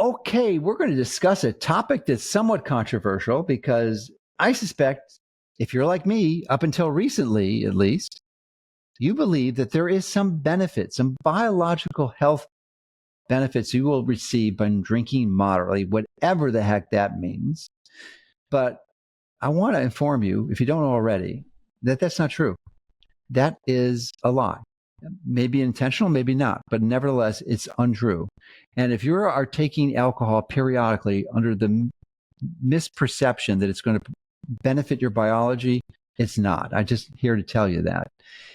Okay, we're going to discuss a topic that's somewhat controversial because I suspect if you're like me, up until recently at least, you believe that there is some benefit, some biological health benefits you will receive by drinking moderately, whatever the heck that means. But I want to inform you, if you don't know already, that that's not true. That is a lie. Maybe intentional, maybe not, but nevertheless, it's untrue. And if you are taking alcohol periodically under the misperception that it's going to benefit your biology, it's not. I'm just here to tell you that.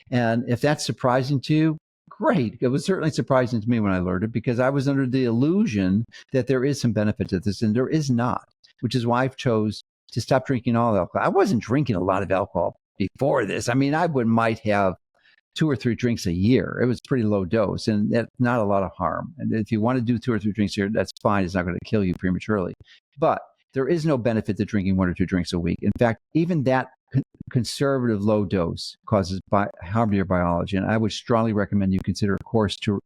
And if that's surprising to you, great. It was certainly surprising to me when I learned it because I was under the illusion that there is some benefit to this, and there is not, which is why I chose to stop drinking all alcohol. I wasn't drinking a lot of alcohol before this. I mean, might have 2 or 3 drinks a year. It was pretty low dose and that's not a lot of harm. And if you want to do 2 or 3 drinks a year, that's fine. It's not going to kill you prematurely. But there is no benefit to drinking 1 or 2 drinks a week. In fact, even that conservative low dose causes harm to your biology. And I would strongly recommend you consider a course to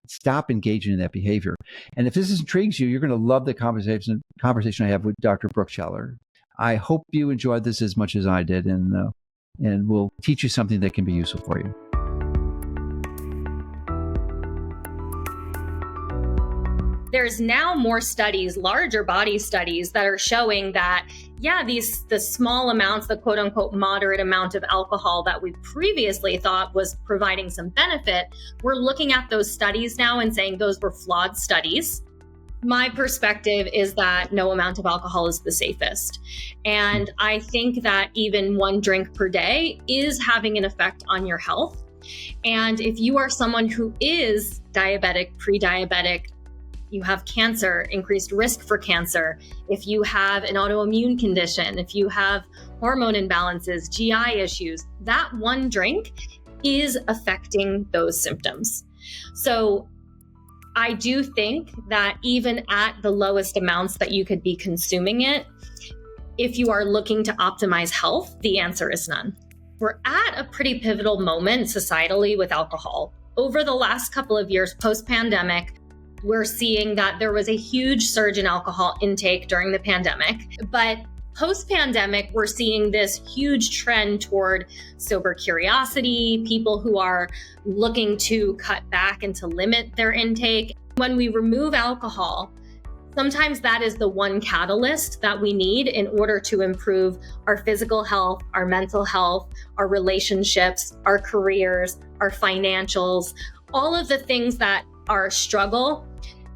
stop engaging in that behavior. And if this intrigues you, you're going to love the conversation I have with Dr. Brooke Scheller. I hope you enjoyed this as much as I did, and we'll teach you something that can be useful for you. There's now more studies, larger body studies, that are showing that, the small amounts, the quote unquote moderate amount of alcohol that we previously thought was providing some benefit, we're looking at those studies now and saying those were flawed studies. My perspective is that no amount of alcohol is the safest. And I think that even 1 drink per day is having an effect on your health. And if you are someone who is diabetic, pre-diabetic, you have cancer, increased risk for cancer, if you have an autoimmune condition, if you have hormone imbalances, GI issues, that 1 drink is affecting those symptoms. So I do think that even at the lowest amounts that you could be consuming it, if you are looking to optimize health, the answer is none. We're at a pretty pivotal moment societally with alcohol. Over the last couple of years, post-pandemic, we're seeing that there was a huge surge in alcohol intake during the pandemic. But post-pandemic, we're seeing this huge trend toward sober curiosity, people who are looking to cut back and to limit their intake. When we remove alcohol, sometimes that is the one catalyst that we need in order to improve our physical health, our mental health, our relationships, our careers, our financials, all of the things that are a struggle.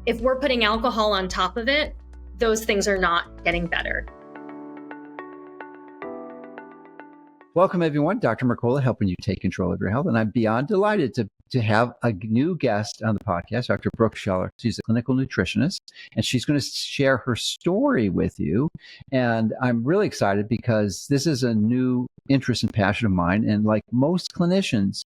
If we're putting alcohol on top of it, those things are not getting better. Welcome, everyone. Dr. Mercola helping you take control of your health. And I'm beyond delighted to have a new guest on the podcast, Dr. Brooke Scheller. She's a clinical nutritionist, and she's going to share her story with you. And I'm really excited because this is a new interest and passion of mine. And like most clinicians,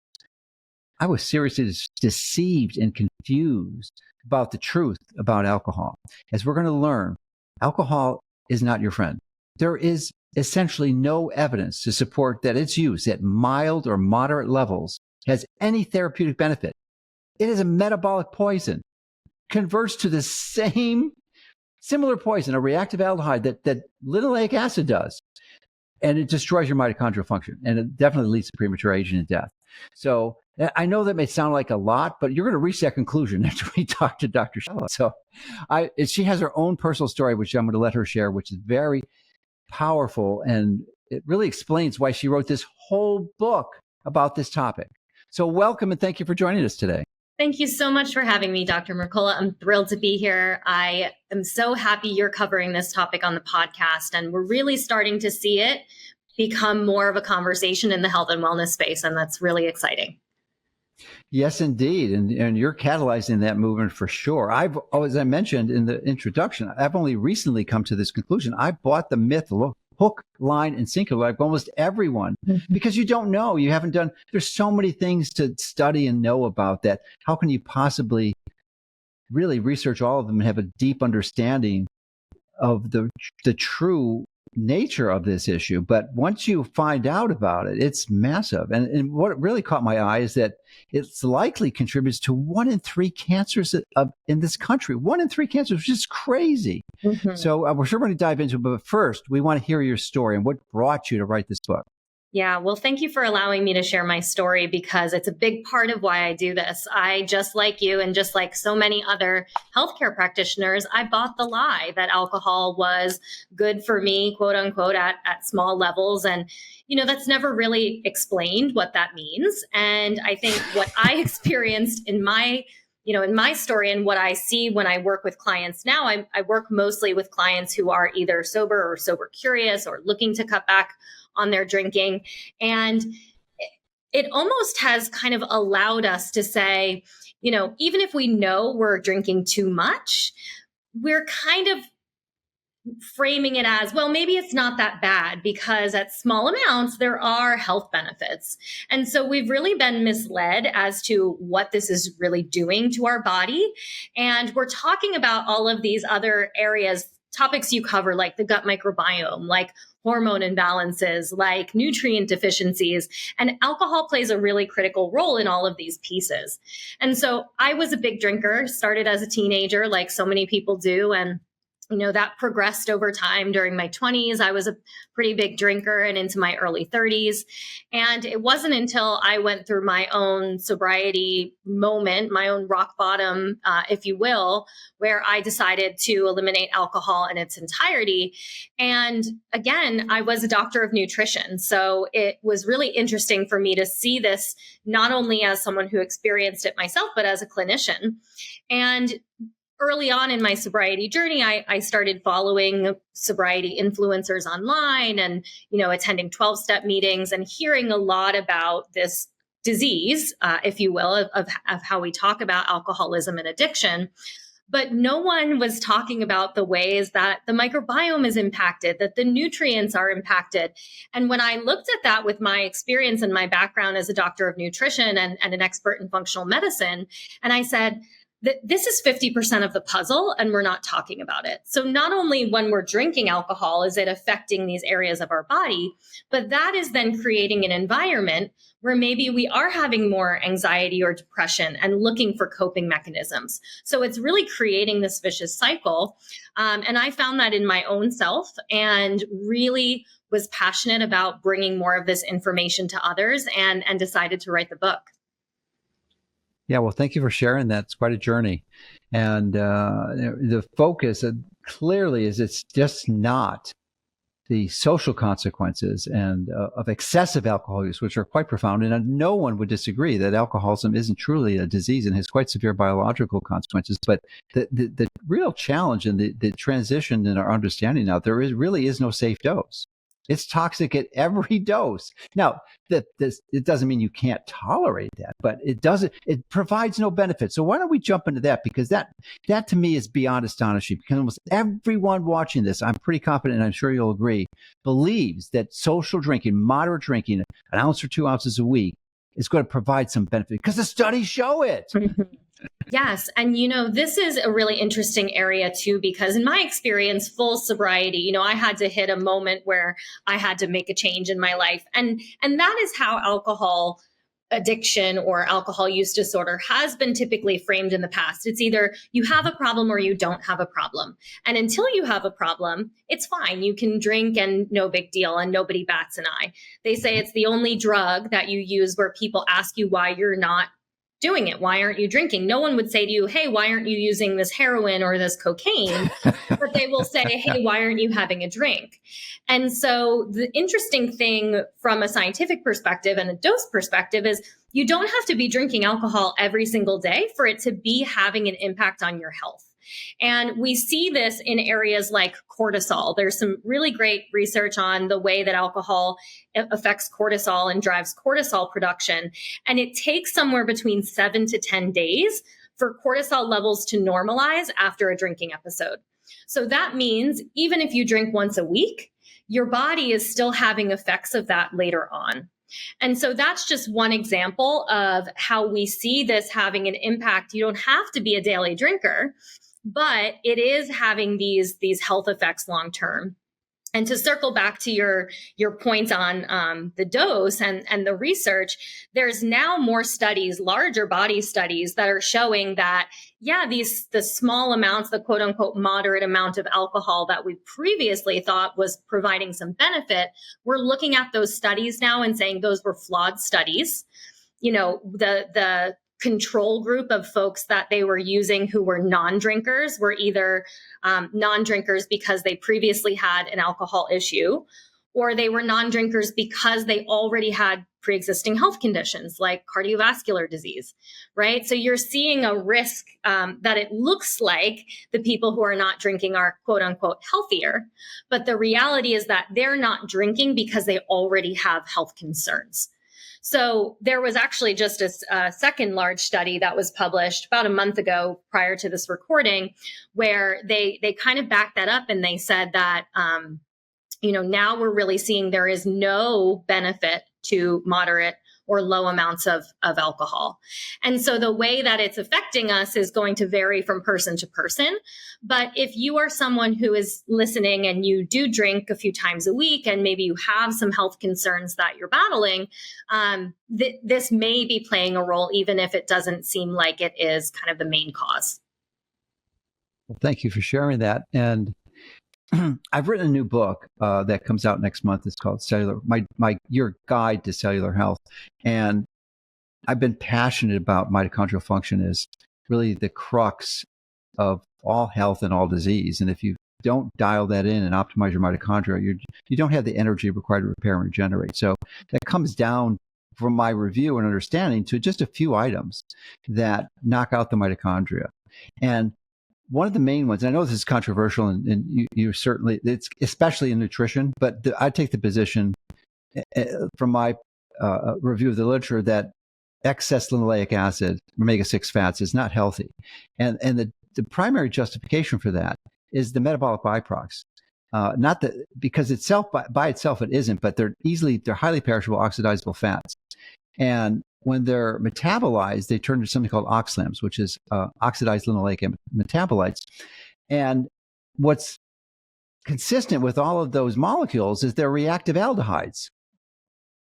I was seriously deceived and confused about the truth about alcohol. As we're going to learn, alcohol is not your friend. There is essentially no evidence to support that its use at mild or moderate levels has any therapeutic benefit. It is a metabolic poison, converts to the similar poison, a reactive aldehyde that linoleic acid does. And it destroys your mitochondrial function, and it definitely leads to premature aging and death. So I know that may sound like a lot, but you're going to reach that conclusion after we talk to Dr. Scheller. So she has her own personal story, which I'm going to let her share, which is very powerful. And it really explains why she wrote this whole book about this topic. So welcome and thank you for joining us today. Thank you so much for having me, Dr. Mercola. I'm thrilled to be here. I am so happy you're covering this topic on the podcast, and we're really starting to see it become more of a conversation in the health and wellness space, and that's really exciting. Yes, indeed. And you're catalyzing that movement for sure. As I mentioned in the introduction, I've only recently come to this conclusion. I bought the myth hook, line, and sinker like almost everyone, because you don't know. You haven't done, there's so many things to study and know about that. How can you possibly really research all of them and have a deep understanding of the true nature of this issue, but once you find out about it, it's massive. And what really caught my eye is that it's likely contributes to 1 in 3 cancers in this country. 1 in 3 cancers, which is crazy. Mhm. So we're sure going to dive into it, but first, we want to hear your story and what brought you to write this book. Yeah, well, thank you for allowing me to share my story because it's a big part of why I do this. I, just like you and just like so many other healthcare practitioners, I bought the lie that alcohol was good for me, quote unquote, at small levels. And, that's never really explained what that means. And I think what I experienced in my story and what I see when I work with clients now, I work mostly with clients who are either sober or sober curious or looking to cut back on their drinking. And it almost has kind of allowed us to say, even if we know we're drinking too much, we're kind of framing it as, well, maybe it's not that bad because at small amounts, there are health benefits. And so we've really been misled as to what this is really doing to our body. And we're talking about all of these other areas, topics you cover, like the gut microbiome, like hormone imbalances, like nutrient deficiencies, and alcohol plays a really critical role in all of these pieces. And so I was a big drinker, started as a teenager, like so many people do. And that progressed over time. During my 20s, I was a pretty big drinker and into my early 30s. And it wasn't until I went through my own sobriety moment, my own rock bottom, if you will, where I decided to eliminate alcohol in its entirety. And again, I was a doctor of nutrition. So it was really interesting for me to see this not only as someone who experienced it myself, but as a clinician. And early on in my sobriety journey, I started following sobriety influencers online and, attending 12-step meetings and hearing a lot about this disease, if you will, of how we talk about alcoholism and addiction. But no one was talking about the ways that the microbiome is impacted, that the nutrients are impacted. And when I looked at that with my experience and my background as a doctor of nutrition and an expert in functional medicine, and I said, this is 50% of the puzzle and we're not talking about it. So not only when we're drinking alcohol is it affecting these areas of our body, but that is then creating an environment where maybe we are having more anxiety or depression and looking for coping mechanisms. So it's really creating this vicious cycle. And I found that in my own self and really was passionate about bringing more of this information to others and decided to write the book. Yeah, well, thank you for sharing that. It's quite a journey. And the focus clearly is it's just not the social consequences and of excessive alcohol use, which are quite profound. And no one would disagree that alcoholism isn't truly a disease and has quite severe biological consequences. But the real challenge and the transition in our understanding now, really is no safe dose. It's toxic at every dose. Now, it doesn't mean you can't tolerate that, but it provides no benefit. So why don't we jump into that? Because that to me is beyond astonishing, because almost everyone watching this, I'm pretty confident, and I'm sure you'll agree, believes that social drinking, moderate drinking, an ounce or 2 ounces a week is going to provide some benefit because the studies show it. Yes. And, this is a really interesting area too, because in my experience, full sobriety, I had to hit a moment where I had to make a change in my life. And that is how alcohol addiction or alcohol use disorder has been typically framed in the past. It's either you have a problem or you don't have a problem. And until you have a problem, it's fine. You can drink and no big deal and nobody bats an eye. They say it's the only drug that you use where people ask you why you're not doing it. Why aren't you drinking? No one would say to you, hey, why aren't you using this heroin or this cocaine? But they will say, hey, why aren't you having a drink? And so the interesting thing from a scientific perspective and a dose perspective is you don't have to be drinking alcohol every single day for it to be having an impact on your health. And we see this in areas like cortisol. There's some really great research on the way that alcohol affects cortisol and drives cortisol production. And it takes somewhere between 7 to 10 days for cortisol levels to normalize after a drinking episode. So that means even if you drink once a week, your body is still having effects of that later on. And so that's just one example of how we see this having an impact. You don't have to be a daily drinker, but it is having these health effects long term. And to circle back to your points on the dose and the research, there's now more studies, larger body studies, that are showing that, yeah, the small amounts, the quote unquote moderate amount of alcohol that we previously thought was providing some benefit, we're looking at those studies now and saying those were flawed studies. The control group of folks that they were using who were non-drinkers were either non-drinkers because they previously had an alcohol issue, or they were non-drinkers because they already had pre-existing health conditions like cardiovascular disease, right? So you're seeing a risk that it looks like the people who are not drinking are quote unquote healthier, but the reality is that they're not drinking because they already have health concerns. So there was actually just a second large study that was published about a month ago prior to this recording, where they kind of backed that up and they said that, now we're really seeing there is no benefit to moderate or low amounts of alcohol. And so the way that it's affecting us is going to vary from person to person. But if you are someone who is listening and you do drink a few times a week, and maybe you have some health concerns that you're battling, this may be playing a role, even if it doesn't seem like it is kind of the main cause. Well, thank you for sharing that. And I've written a new book that comes out next month. It's called Your Guide to Cellular Health. And I've been passionate about mitochondrial function as really the crux of all health and all disease. And if you don't dial that in and optimize your mitochondria, you don't have the energy required to repair and regenerate. So that comes down from my review and understanding to just a few items that knock out the mitochondria. And one of the main ones, and I know this is controversial, and you certainly, it's especially in nutrition, but I take the position from my review of the literature that excess linoleic acid, omega-6 fats, is not healthy. And the primary justification for that is the metabolic byproducts. Not that because itself by itself it isn't, but they're highly perishable oxidizable fats. And when they're metabolized, they turn to something called oxalams, which is oxidized linoleic metabolites. And what's consistent with all of those molecules is they're reactive aldehydes.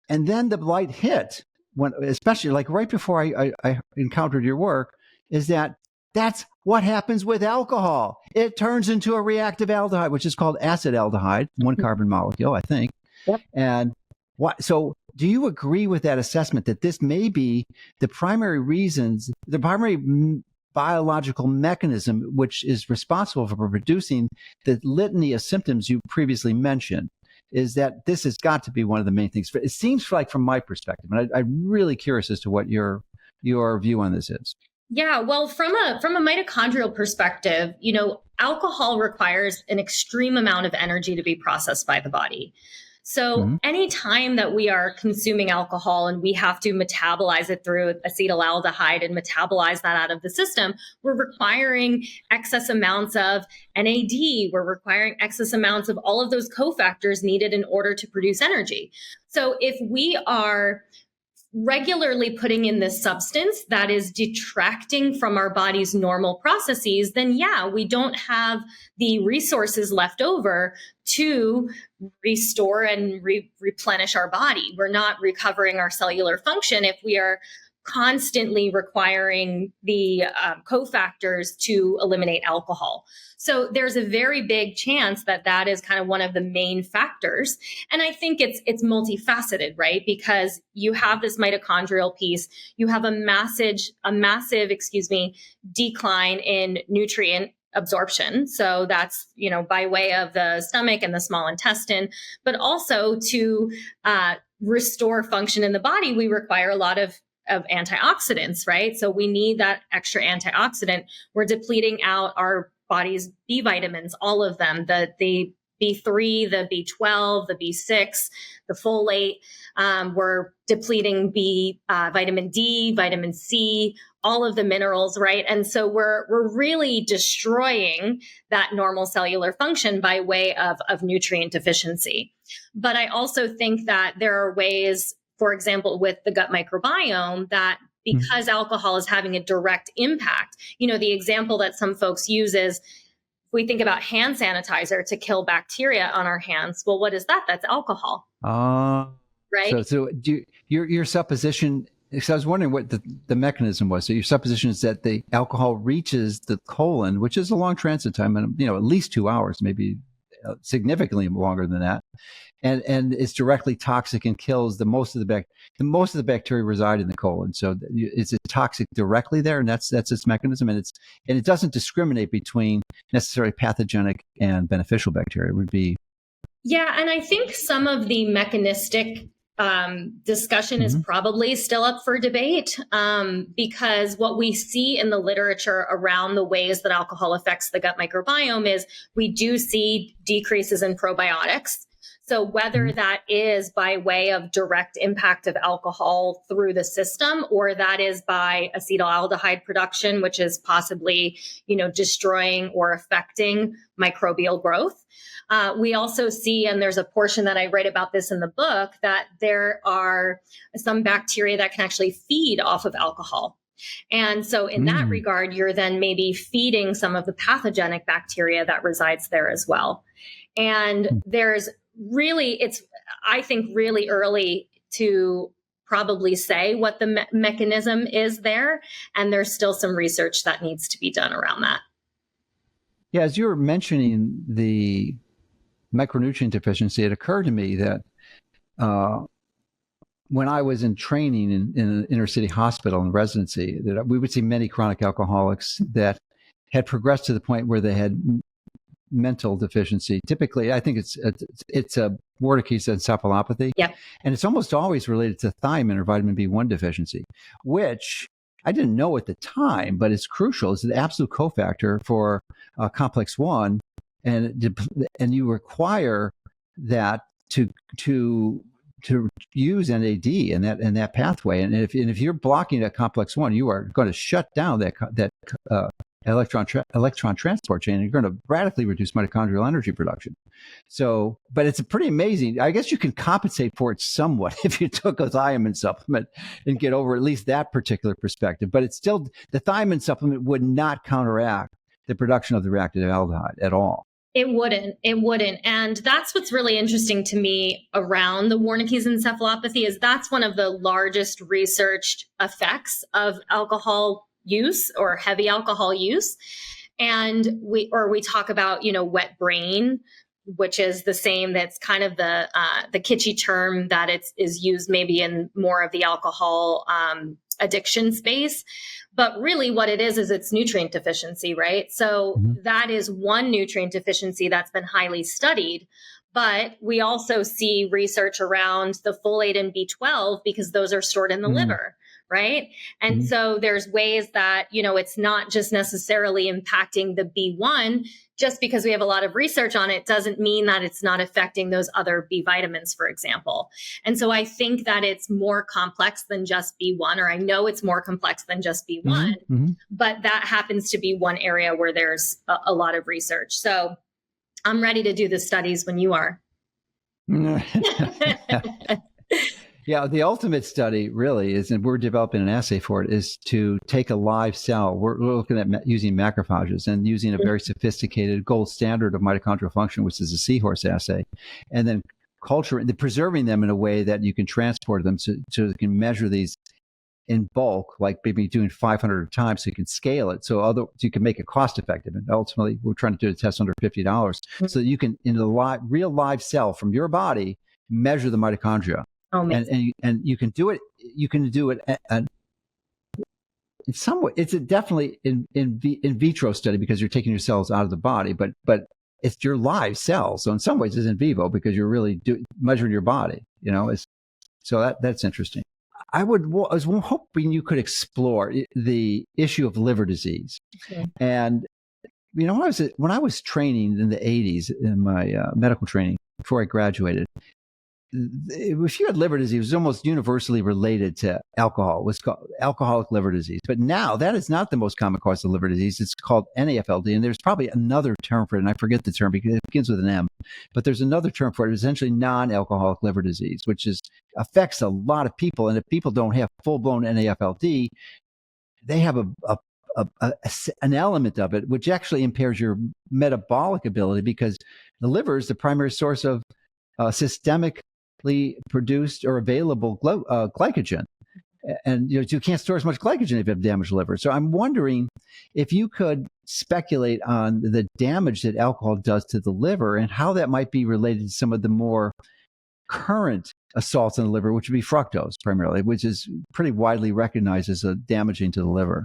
And then the light hit, especially like right before I encountered your work, is that's what happens with alcohol. It turns into a reactive aldehyde, which is called acetaldehyde, one carbon molecule, I think. Yep. And so do you agree with that assessment that this may be the primary biological mechanism which is responsible for producing the litany of symptoms you previously mentioned? Is that this has got to be one of the main things? It seems like, from my perspective, and I'm really curious as to what your view on this is. Yeah, well, from a mitochondrial perspective, alcohol requires an extreme amount of energy to be processed by the body. So anytime that we are consuming alcohol and we have to metabolize it through acetaldehyde and metabolize that out of the system, we're requiring excess amounts of NAD. We're requiring excess amounts of all of those cofactors needed in order to produce energy. So if we are regularly putting in this substance that is detracting from our body's normal processes, then yeah, we don't have the resources left over to restore and replenish our body. We're not recovering our cellular function if we are constantly requiring the cofactors to eliminate alcohol. So there's a very big chance that is kind of one of the main factors. And I think it's multifaceted, right? Because you have this mitochondrial piece, you have a massive, decline in nutrient absorption. So that's, by way of the stomach and the small intestine, but also to restore function in the body, we require a lot of antioxidants, right? So we need that extra antioxidant. We're depleting out our body's B vitamins, all of them, the B3, the B12, the B6, the folate. We're depleting vitamin D, vitamin C, all of the minerals, right? And so we're really destroying that normal cellular function by way of nutrient deficiency. But I also think that there are ways, for example, with the gut microbiome, that because alcohol is having a direct impact, the example that some folks use is we think about hand sanitizer to kill bacteria on our hands, well, what is that? That's alcohol. Right. So your supposition, because I was wondering what the mechanism was. So your supposition is that the alcohol reaches the colon, which is a long transit time, and at least 2 hours, maybe significantly longer than that, and it's directly toxic and kills the most of the bacteria reside in the colon. So it's toxic directly there, and that's its mechanism, and it doesn't discriminate between necessarily pathogenic and beneficial bacteria. It would be. Yeah, and I think some of the mechanistic discussion is probably still up for debate, because what we see in the literature around the ways that alcohol affects the gut microbiome is we do see decreases in probiotics. So whether that is by way of direct impact of alcohol through the system, or that is by acetaldehyde production, which is possibly, destroying or affecting microbial growth. We also see, and there's a portion that I write about this in the book, that there are some bacteria that can actually feed off of alcohol. And so in that regard, you're then maybe feeding some of the pathogenic bacteria that resides there as well. And there's really, I think, really early to probably say what the mechanism is there. And there's still some research that needs to be done around that. Yeah, as you were mentioning the micronutrient deficiency, it occurred to me that when I was in training in an inner city hospital in residency, that we would see many chronic alcoholics that had progressed to the point where they had mental deficiency. Typically, I think it's a Wernicke's encephalopathy. Yeah. And it's almost always related to thiamine or vitamin B1 deficiency, which I didn't know at the time, but it's crucial. It's the absolute cofactor for complex 1. And you require that to use NAD in that pathway. And if you're blocking that complex 1, you are going to shut down that electron transport chain, and you're going to radically reduce mitochondrial energy production. So, but it's pretty amazing. I guess you can compensate for it somewhat if you took a thiamine supplement and get over at least that particular perspective. But it's still, the thiamine supplement would not counteract the production of the reactive aldehyde at all. It wouldn't. And that's what's really interesting to me around the Wernicke's encephalopathy is that's one of the largest researched effects of alcohol use or heavy alcohol use. And we talk about, wet brain, which is the same. That's kind of the kitschy term that is used maybe in more of the alcohol addiction space. But really what it is it's nutrient deficiency, right? So that is one nutrient deficiency that's been highly studied. But we also see research around the folate and B12 because those are stored in the liver, right? And so there's ways that, it's not just necessarily impacting the B1. Just because we have a lot of research on it doesn't mean that it's not affecting those other B vitamins, for example. And so I think that it's more complex than just B1, or I know it's more complex than just B1, but that happens to be one area where there's a lot of research. So I'm ready to do the studies when you are. Yeah, the ultimate study really is, and we're developing an assay for it, is to take a live cell. We're looking at using macrophages and using a very sophisticated gold standard of mitochondrial function, which is a seahorse assay, and then preserving them in a way that you can transport them so you can measure these in bulk, like maybe doing 500 times, so you can scale it, so you can make it cost effective. And ultimately, we're trying to do a test under $50, so that you can, in a real live cell from your body, measure the mitochondria. Oh, and you can do it. You can do it in some way. It's definitely in vitro study because you're taking your cells out of the body, but it's your live cells. So in some ways, it's in vivo because you're really measuring your body. So that's interesting. I was hoping you could explore the issue of liver disease, and when I was training in the 80s in my medical training before I graduated. If you had liver disease, it was almost universally related to alcohol. It was called alcoholic liver disease. But now that is not the most common cause of liver disease. It's called NAFLD. And there's probably another term for it. And I forget the term because it begins with an M. But there's another term for it, essentially non-alcoholic liver disease, which affects a lot of people. And if people don't have full-blown NAFLD, they have an element of it, which actually impairs your metabolic ability, because the liver is the primary source of systemically produced or available glycogen. And you can't store as much glycogen if you have damaged liver. So I'm wondering if you could speculate on the damage that alcohol does to the liver and how that might be related to some of the more current assaults on the liver, which would be fructose primarily, which is pretty widely recognized as damaging to the liver.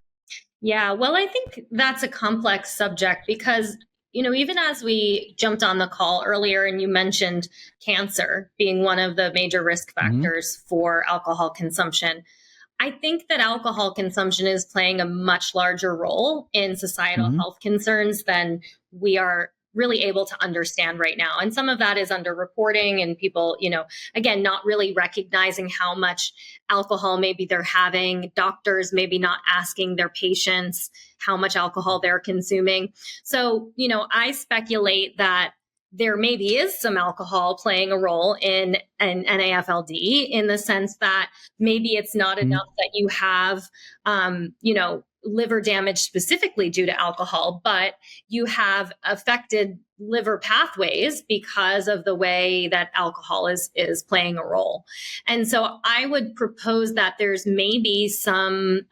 Yeah, well, I think that's a complex subject because, even as we jumped on the call earlier and you mentioned cancer being one of the major risk factors for alcohol consumption, I think that alcohol consumption is playing a much larger role in societal health concerns than we are really able to understand right now. And some of that is underreporting and people, again, not really recognizing how much alcohol maybe they're having, doctors maybe not asking their patients how much alcohol they're consuming. So, I speculate that there maybe is some alcohol playing a role in an NAFLD in the sense that maybe it's not enough that you have, liver damage specifically due to alcohol, but you have affected liver pathways because of the way that alcohol is playing a role. And so I would propose that there's maybe some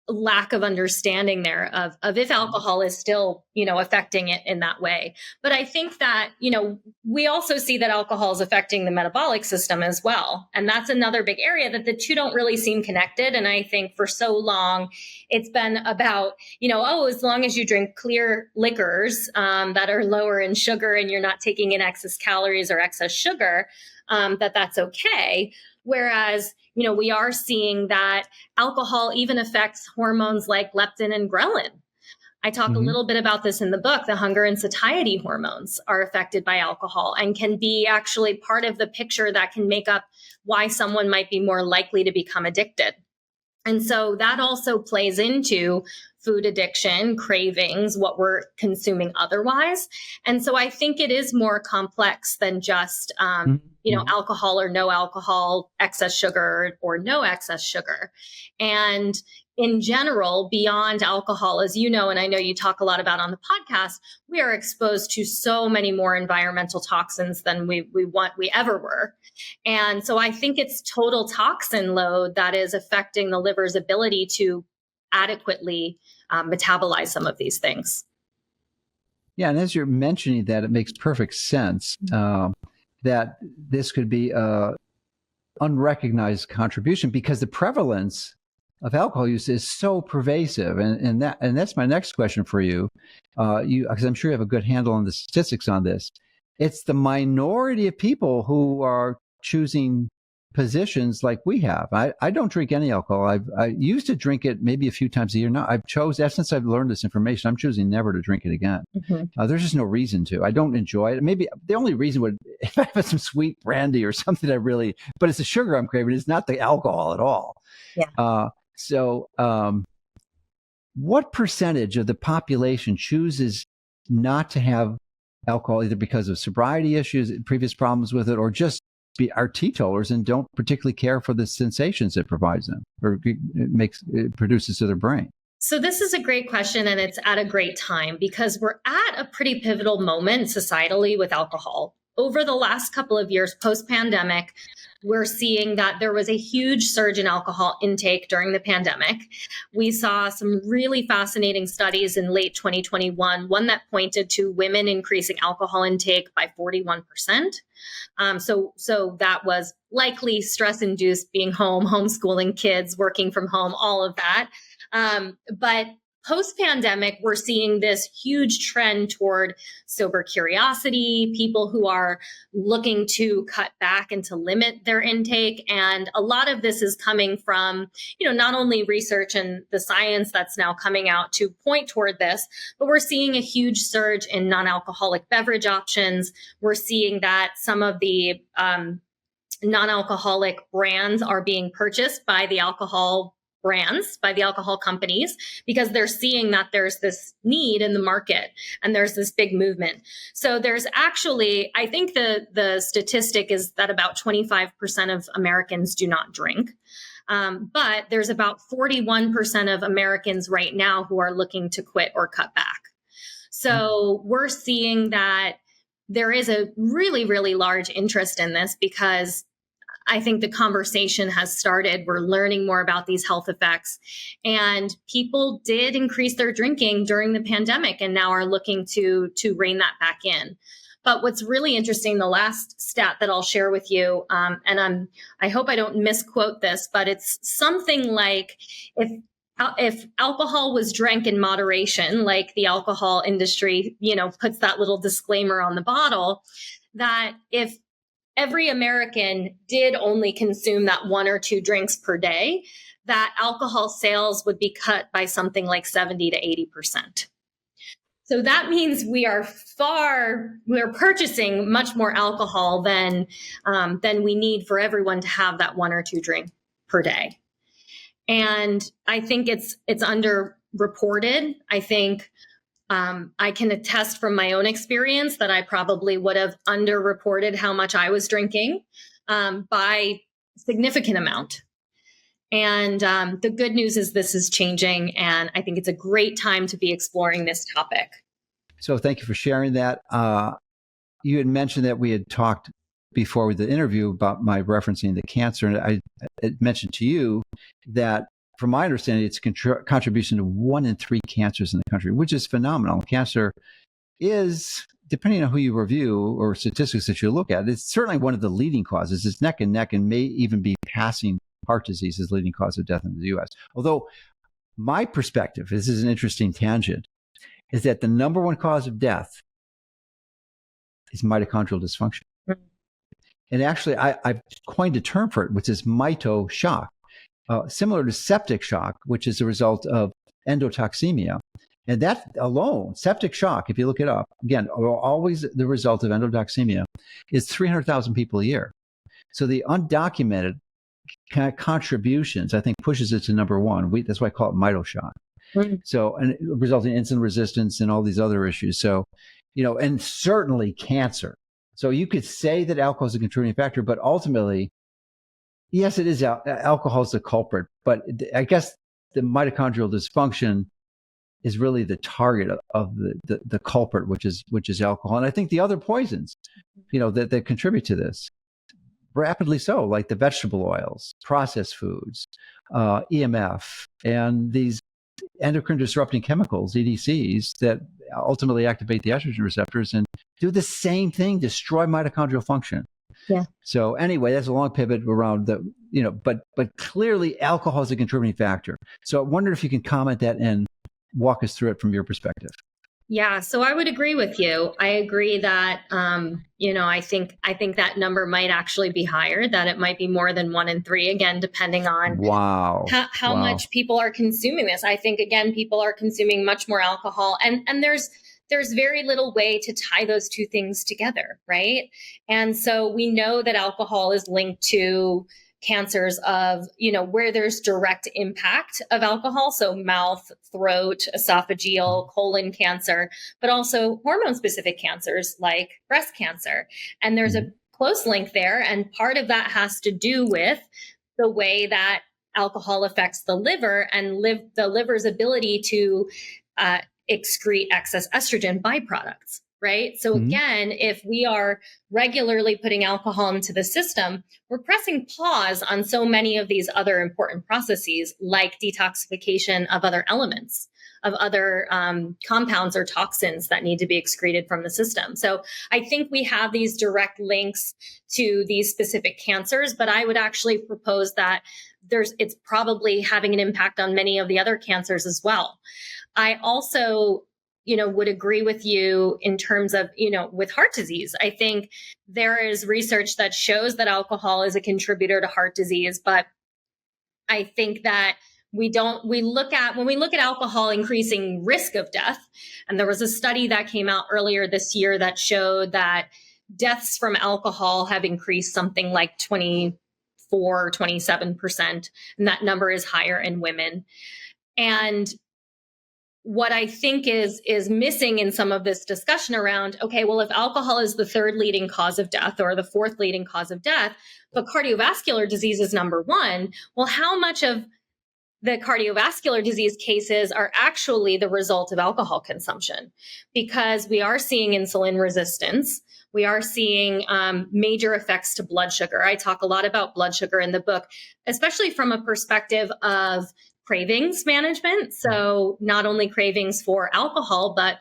lack of understanding there of if alcohol is still, affecting it in that way. But I think that, we also see that alcohol is affecting the metabolic system as well. And that's another big area that the two don't really seem connected. And I think for so long, it's been about, as long as you drink clear liquors that are lower in sugar and you're not taking in excess calories or excess sugar, that's okay. Whereas, we are seeing that alcohol even affects hormones like leptin and ghrelin. I talk a little bit about this in the book. The hunger and satiety hormones are affected by alcohol and can be actually part of the picture that can make up why someone might be more likely to become addicted. And so that also plays into food addiction, cravings, what we're consuming otherwise. And so I think it is more complex than just, alcohol or no alcohol, excess sugar or no excess sugar. And in general, beyond alcohol, as you know, and I know you talk a lot about on the podcast, we are exposed to so many more environmental toxins than we ever were. And so I think it's total toxin load that is affecting the liver's ability to adequately metabolize some of these things. Yeah, and as you're mentioning that, it makes perfect sense that this could be an unrecognized contribution because the prevalence of alcohol use is so pervasive, and that's my next question for you, because I'm sure you have a good handle on the statistics on this. It's the minority of people who are choosing positions like we have. I don't drink any alcohol. I used to drink it maybe a few times a year. Now since I've learned this information, I'm choosing never to drink it again. There's just no reason to. I don't enjoy it. Maybe the only reason would if I have some sweet brandy or something but it's the sugar I'm craving. It's not the alcohol at all. Yeah. So what percentage of the population chooses not to have alcohol either because of sobriety issues, previous problems with it, or just are teetotalers and don't particularly care for the sensations it provides them or it produces to their brain? So this is a great question, and it's at a great time because we're at a pretty pivotal moment societally with alcohol. Over the last couple of years, post-pandemic, we're seeing that there was a huge surge in alcohol intake during the pandemic. We saw some really fascinating studies in late 2021, one that pointed to women increasing alcohol intake by 41%. So that was likely stress-induced, being home, homeschooling kids, working from home, all of that. But post-pandemic, we're seeing this huge trend toward sober curiosity, people who are looking to cut back and to limit their intake. And a lot of this is coming from, not only research and the science that's now coming out to point toward this, but we're seeing a huge surge in non-alcoholic beverage options. We're seeing that some of the non-alcoholic brands are being purchased by the alcohol companies, because they're seeing that there's this need in the market and there's this big movement. So there's actually, I think the statistic is that about 25% of Americans do not drink. But there's about 41% of Americans right now who are looking to quit or cut back. So we're seeing that there is a really, really large interest in this because I think the conversation has started. We're learning more about these health effects. And people did increase their drinking during the pandemic and now are looking to rein that back in. But what's really interesting, the last stat that I'll share with you, and I hope I don't misquote this, but it's something like if alcohol was drank in moderation, like the alcohol industry, puts that little disclaimer on the bottle, that if every American did only consume that 1 or 2 drinks per day, that alcohol sales would be cut by something like 70 to 80%. So that means we're purchasing much more alcohol than we need for everyone to have that 1 or 2 drink per day. And I think it's underreported. I think I can attest from my own experience that I probably would have underreported how much I was drinking by a significant amount. And the good news is this is changing, and I think it's a great time to be exploring this topic. So thank you for sharing that. You had mentioned that we had talked before with the interview about my referencing the cancer, and I mentioned to you that from my understanding, it's a contribution to 1 in 3 cancers in the country, which is phenomenal. Cancer is, depending on who you review or statistics that you look at, it's certainly one of the leading causes. It's neck and neck and may even be passing heart disease as leading cause of death in the U.S. Although my perspective, this is an interesting tangent, is that the number 1 cause of death is mitochondrial dysfunction. Mm-hmm. And actually, I've coined a term for it, which is mito shock. Similar to septic shock, which is a result of endotoxemia. And that alone, septic shock, if you look it up, again, always the result of endotoxemia, is 300,000 people a year. So the undocumented contributions, I think, pushes it to number 1. That's why I call it mito shock. Mm-hmm. So, and resulting in insulin resistance and all these other issues. So, and certainly cancer. So you could say that alcohol is a contributing factor, but ultimately, yes, it is. Alcohol is the culprit, but I guess the mitochondrial dysfunction is really the target of the culprit, which is alcohol. And I think the other poisons, that contribute to this, rapidly so, like the vegetable oils, processed foods, EMF, and these endocrine disrupting chemicals, EDCs, that ultimately activate the estrogen receptors and do the same thing, destroy mitochondrial function. Yeah. So anyway, that's a long pivot around but clearly alcohol is a contributing factor. So I wonder if you can comment that and walk us through it from your perspective. Yeah, so I would agree with you. I agree that, I think that number might actually be higher, that it might be more than 1 in 3, again, depending on how much people are consuming this. I think, again, people are consuming much more alcohol, and there's very little way to tie those two things together, right? And so we know that alcohol is linked to cancers of, where there's direct impact of alcohol. So mouth, throat, esophageal, colon cancer, but also hormone-specific cancers like breast cancer. And there's a close link there. And part of that has to do with the way that alcohol affects the liver and the liver's ability to excrete excess estrogen byproducts. Right. So again, if we are regularly putting alcohol into the system, we're pressing pause on so many of these other important processes, like detoxification of other elements, of other compounds or toxins that need to be excreted from the system. So I think we have these direct links to these specific cancers, but I would actually propose that it's probably having an impact on many of the other cancers as well. I also would agree with you in terms of, with heart disease. I think there is research that shows that alcohol is a contributor to heart disease, but I think that when we look at alcohol increasing risk of death, and there was a study that came out earlier this year that showed that deaths from alcohol have increased something like 24, 27%, and that number is higher in women. And what I think is missing in some of this discussion around, okay, well, if alcohol is the 3rd leading cause of death or the 4th leading cause of death, but cardiovascular disease is number one. Well, how much of the cardiovascular disease cases are actually the result of alcohol consumption? Because we are seeing insulin resistance. We are seeing major effects to blood sugar. I talk a lot about blood sugar in the book, especially from a perspective of cravings management. So not only cravings for alcohol, but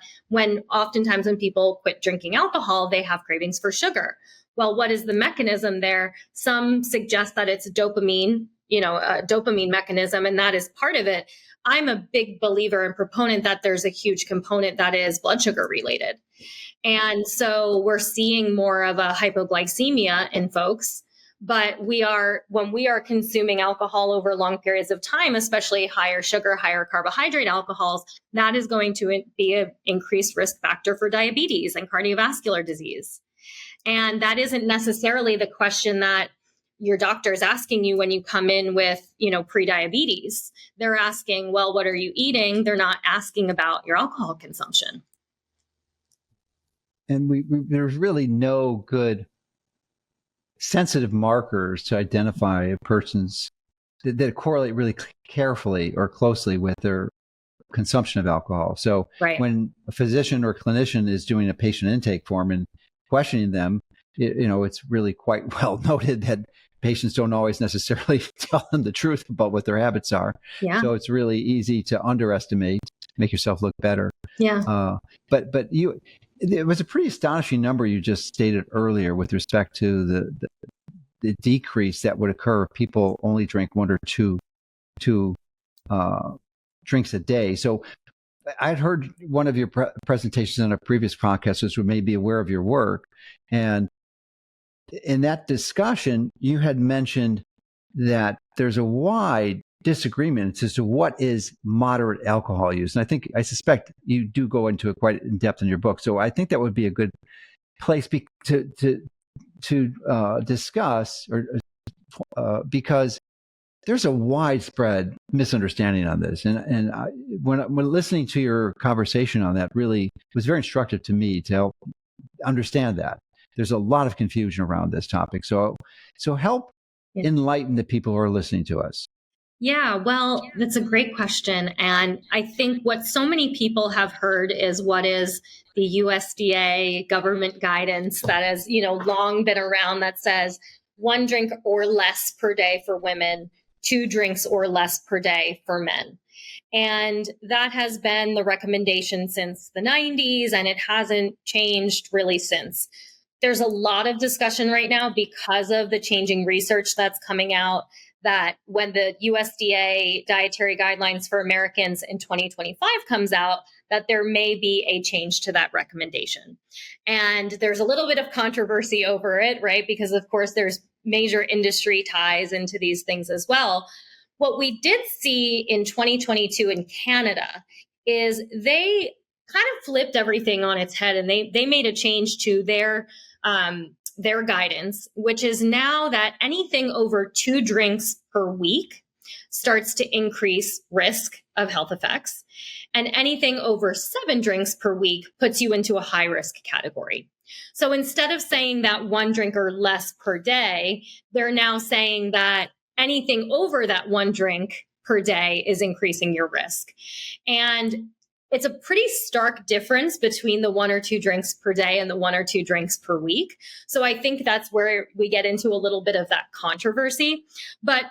oftentimes when people quit drinking alcohol, they have cravings for sugar. Well, what is the mechanism there? Some suggest that it's dopamine, a dopamine mechanism, and that is part of it. I'm a big believer and proponent that there's a huge component that is blood sugar related. And so we're seeing more of a hypoglycemia in folks. But when we are consuming alcohol over long periods of time, especially higher sugar, higher carbohydrate alcohols, that is going to be an increased risk factor for diabetes and cardiovascular disease. And that isn't necessarily the question that your doctor is asking you when you come in with, pre-diabetes. They're asking, well, what are you eating? They're not asking about your alcohol consumption. And there's really no good sensitive markers to identify a person's that correlate really carefully or closely with their consumption of alcohol. So when a physician or clinician is doing a patient intake form and questioning them, it's really quite well noted that patients don't always necessarily tell them the truth about what their habits are. Yeah. So it's really easy to underestimate, make yourself look better. Yeah. But it was a pretty astonishing number you just stated earlier with respect to the decrease that would occur if people only drink one or two drinks a day. So I'd heard one of your presentations on a previous podcast, which may be aware of your work. And in that discussion, you had mentioned that there's a wide disagreement as to what is moderate alcohol use. And I suspect you do go into it quite in depth in your book. So I think that would be a good place to discuss, because there's a widespread misunderstanding on this. And when listening to your conversation on that, really was very instructive to me to help understand that. There's a lot of confusion around this topic. So help enlighten the people who are listening to us. Yeah, well, that's a great question. And I think what so many people have heard is what is the USDA government guidance that has, long been around, that says 1 drink or less per day for women, 2 drinks or less per day for men. And that has been the recommendation since the 90s, and it hasn't changed really since. There's a lot of discussion right now because of the changing research that's coming out, that when the USDA dietary guidelines for Americans in 2025 comes out, that there may be a change to that recommendation. And there's a little bit of controversy over it, right? Because of course there's major industry ties into these things as well. What we did see in 2022 in Canada is they kind of flipped everything on its head, and they made a change to their guidance, which is now that anything over 2 drinks per week starts to increase risk of health effects, and anything over 7 drinks per week puts you into a high risk category. So instead of saying that 1 drink or less per day, they're now saying that anything over that 1 drink per day is increasing your risk. And it's a pretty stark difference between the 1 or 2 drinks per day and the 1 or 2 drinks per week. So I think that's where we get into a little bit of that controversy. But,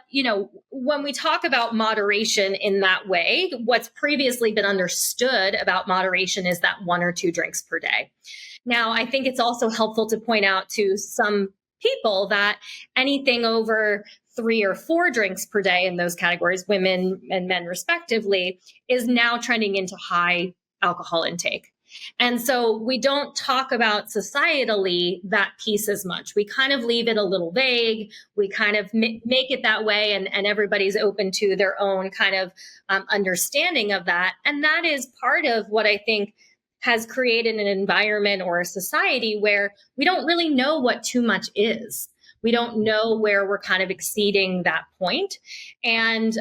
when we talk about moderation in that way, what's previously been understood about moderation is that 1 or 2 drinks per day. Now, I think it's also helpful to point out to some people that anything over 3 or 4 drinks per day in those categories, women and men respectively, is now trending into high alcohol intake. And so we don't talk about societally that piece as much. We kind of leave it a little vague. We kind of make it that way, and everybody's open to their own kind of understanding of that. And that is part of what I think has created an environment or a society where we don't really know what too much is. We don't know where we're kind of exceeding that point. And,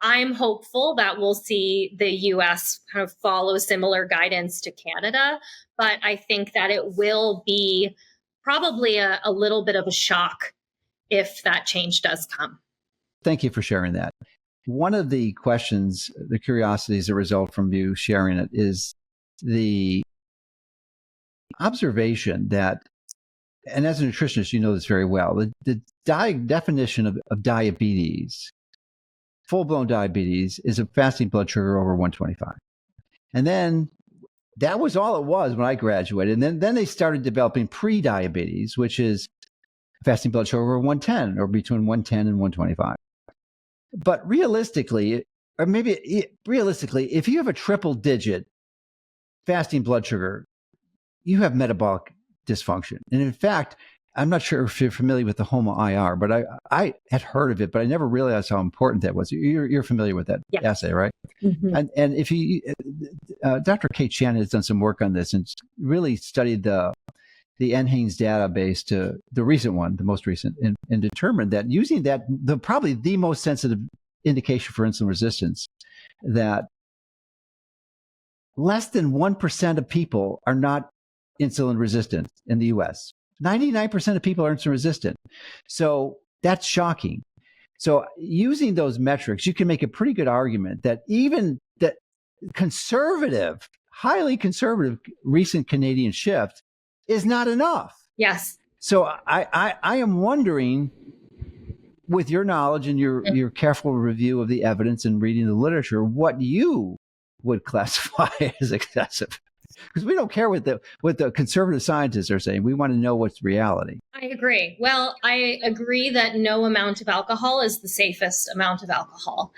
I'm hopeful that we'll see the US kind of follow similar guidance to Canada. But I think that it will be probably a little bit of a shock if that change does come. Thank you for sharing that. One of the questions, the curiosities that result from you sharing it is the observation that, and as a nutritionist, you know this very well, the definition of diabetes, full-blown diabetes, is a fasting blood sugar over 125. And then that was all it was when I graduated. And then they started developing pre-diabetes, which is fasting blood sugar over 110 or between 110 and 125. But realistically, if you have a triple digit fasting blood sugar, you have metabolic dysfunction. And in fact, I'm not sure if you're familiar with the HOMA-IR, but I had heard of it, but I never realized how important that was. You're familiar with that assay, right? Mm-hmm. And if you, Dr. Kate Shannon has done some work on this and really studied the NHANES database, to the recent one, the most recent, and determined that using that, probably the most sensitive indication for insulin resistance, that less than 1% of people are not insulin resistant in the US. 99% of people are insulin resistant. So that's shocking. So using those metrics, you can make a pretty good argument that even that conservative, highly conservative recent Canadian shift is not enough. Yes. So I am wondering, with your knowledge and your careful review of the evidence and reading the literature, what you would classify as excessive. Because we don't care what the conservative scientists are saying. We want to know what's reality. I agree. Well, I agree that no amount of alcohol is the safest amount of alcohol.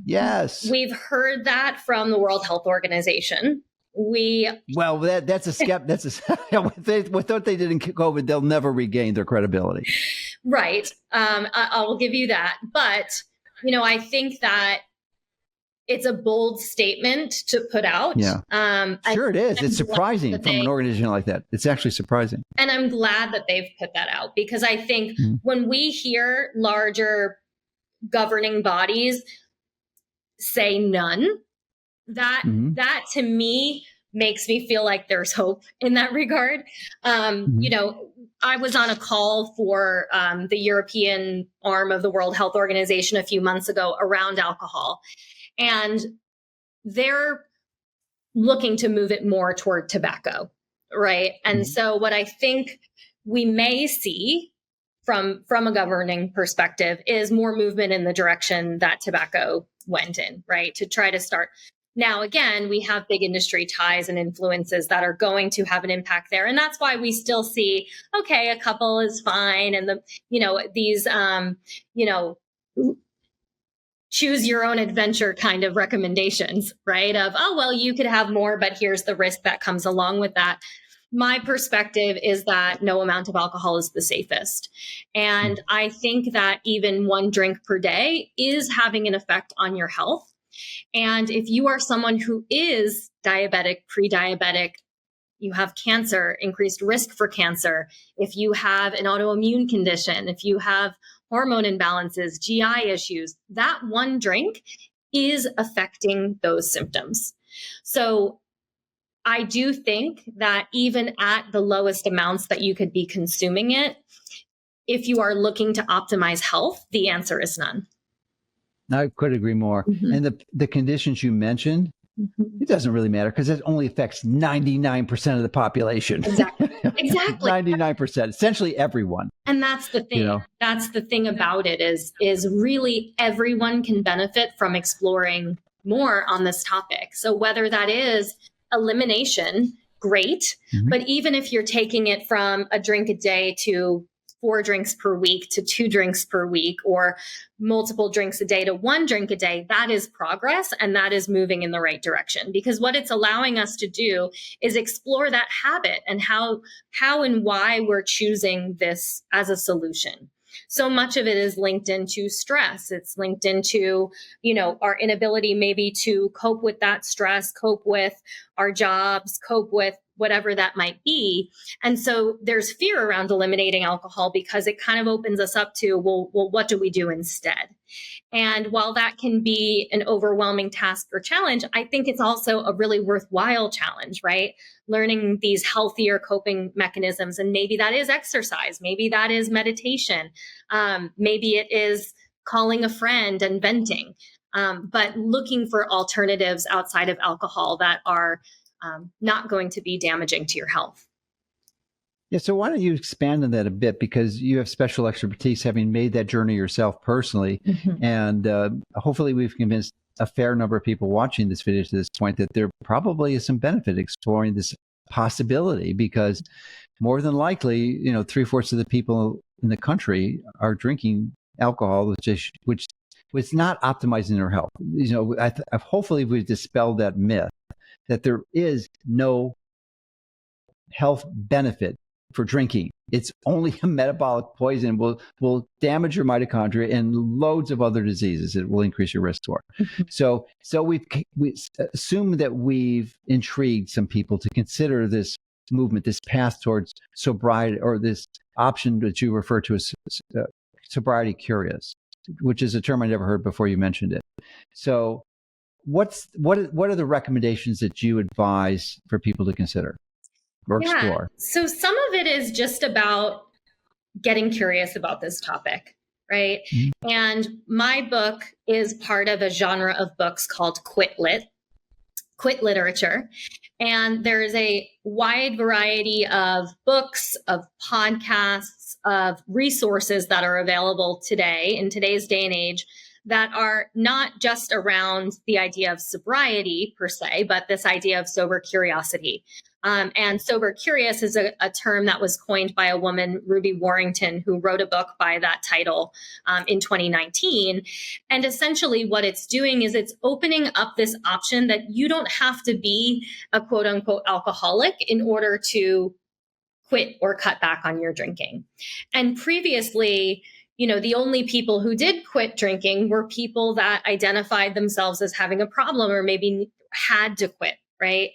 Yes. We've heard that from the World Health Organization. That's a skep. With what they did in COVID, they'll never regain their credibility. Right. I'll give you that. But, I think that it's a bold statement to put out. Yeah. Sure it is. It's surprising from an organization like that. It's actually surprising. And I'm glad that they've put that out, because I think when we hear larger governing bodies say none, that to me makes me feel like there's hope in that regard. I was on a call for the European arm of the World Health Organization a few months ago around alcohol. And they're looking to move it more toward tobacco, right? And so what I think we may see from a governing perspective is more movement in the direction that tobacco went in, right? To try to start. Now, again, we have big industry ties and influences that are going to have an impact there. And that's why we still see, okay, a couple is fine. And these, choose your own adventure kind of recommendations, right? Of, oh, well, you could have more, but here's the risk that comes along with that. My perspective is that no amount of alcohol is the safest. And I think that even one drink per day is having an effect on your health. And if you are someone who is diabetic, pre-diabetic, you have cancer, increased risk for cancer, if you have an autoimmune condition, if you have hormone imbalances, GI issues, that one drink is affecting those symptoms. So I do think that even at the lowest amounts that you could be consuming it, if you are looking to optimize health, the answer is none. I could agree more. And the conditions you mentioned, it doesn't really matter because it only affects 99% of the population. Exactly. 99%, essentially everyone. And that's the thing. That's the thing about it is really everyone can benefit from exploring more on this topic. So whether that is elimination, great. But even if you're taking it from a drink a day to 4 drinks per week to 2 drinks per week, or multiple drinks a day to 1 drink a day, that is progress, and that is moving in the right direction. Because what it's allowing us to do is explore that habit and how and why we're choosing this as a solution. So much of it is linked into stress. It's linked into, our inability maybe to cope with that stress, cope with our jobs, cope with whatever that might be. And so there's fear around eliminating alcohol because it kind of opens us up to, well, what do we do instead? And while that can be an overwhelming task or challenge, I think it's also a really worthwhile challenge, right? Learning these healthier coping mechanisms. And maybe that is exercise. Maybe that is meditation. Maybe it is calling a friend and venting. But looking for alternatives outside of alcohol that are not going to be damaging to your health. Yeah, so why don't you expand on that a bit, because you have special expertise having made that journey yourself personally. Mm-hmm. And hopefully we've convinced a fair number of people watching this video to this point that there probably is some benefit exploring this possibility, because more than likely, 3/4 of the people in the country are drinking alcohol, which was not optimizing their health. Hopefully we've dispelled that myth that there is no health benefit for drinking. It's only a metabolic poison, will damage your mitochondria and loads of other diseases it will increase your risk for. Mm-hmm. So we assume that we've intrigued some people to consider this movement, this path towards sobriety, or this option that you refer to as sobriety curious, which is a term I never heard before you mentioned it. So what are the recommendations that you advise for people to consider or explore? So some of it is just about getting curious about this topic, right? Mm-hmm. And my book is part of a genre of books called quit literature. And there's a wide variety of books, of podcasts, of resources that are available today in today's day and age that are not just around the idea of sobriety per se, but this idea of sober curiosity. And sober curious is a term that was coined by a woman, Ruby Warrington, who wrote a book by that title in 2019. And essentially what it's doing is it's opening up this option that you don't have to be a quote unquote alcoholic in order to quit or cut back on your drinking. And previously, the only people who did quit drinking were people that identified themselves as having a problem or maybe had to quit, right?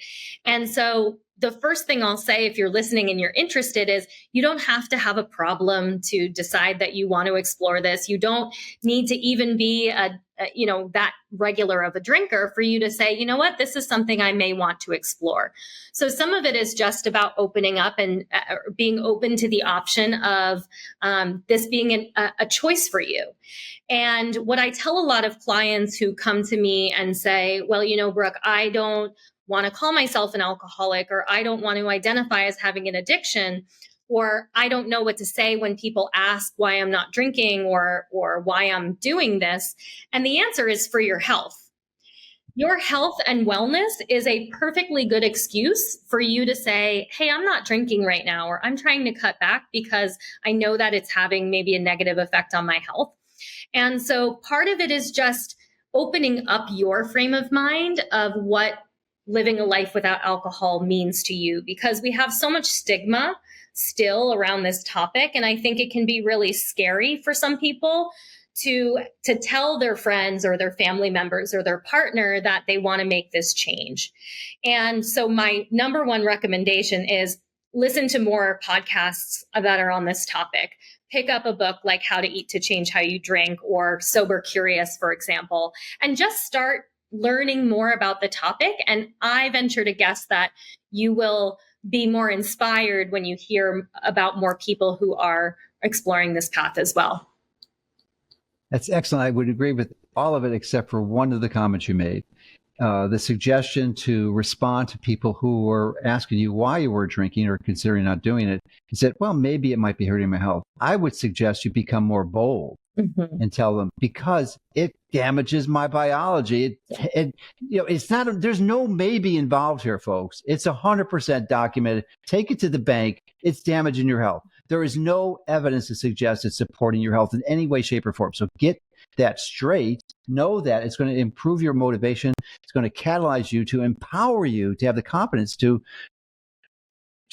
And so the first thing I'll say, if you're listening and you're interested, is you don't have to have a problem to decide that you want to explore this. You don't need to even be that regular of a drinker for you to say, you know what, this is something I may want to explore. So some of it is just about opening up and being open to the option of this being a choice for you. And what I tell a lot of clients who come to me and say, well, Brooke, I don't want to call myself an alcoholic, or I don't want to identify as having an addiction, or I don't know what to say when people ask why I'm not drinking or why I'm doing this. And the answer is for your health. Your health and wellness is a perfectly good excuse for you to say, hey, I'm not drinking right now, or I'm trying to cut back because I know that it's having maybe a negative effect on my health. And so part of it is just opening up your frame of mind of what living a life without alcohol means to you, because we have so much stigma still around this topic. And I think it can be really scary for some people to tell their friends or their family members or their partner that they want to make this change. And so my number one recommendation is listen to more podcasts that are on this topic. Pick up a book like How to Eat to Change How You Drink or Sober Curious, for example, and just start learning more about the topic. And I venture to guess that you will be more inspired when you hear about more people who are exploring this path as well. That's excellent. I would agree with all of it except for one of the comments you made. The suggestion to respond to people who were asking you why you were drinking or considering not doing it. You said, well, maybe it might be hurting my health. I would suggest you become more bold. Mm-hmm. And tell them, because it damages my biology. It's not, there's no maybe involved here, folks. It's 100% documented. Take it to the bank. It's damaging your health. There is no evidence to suggest it's supporting your health in any way, shape, or form. So get that straight. Know that it's going to improve your motivation. It's going to catalyze you, to empower you to have the confidence to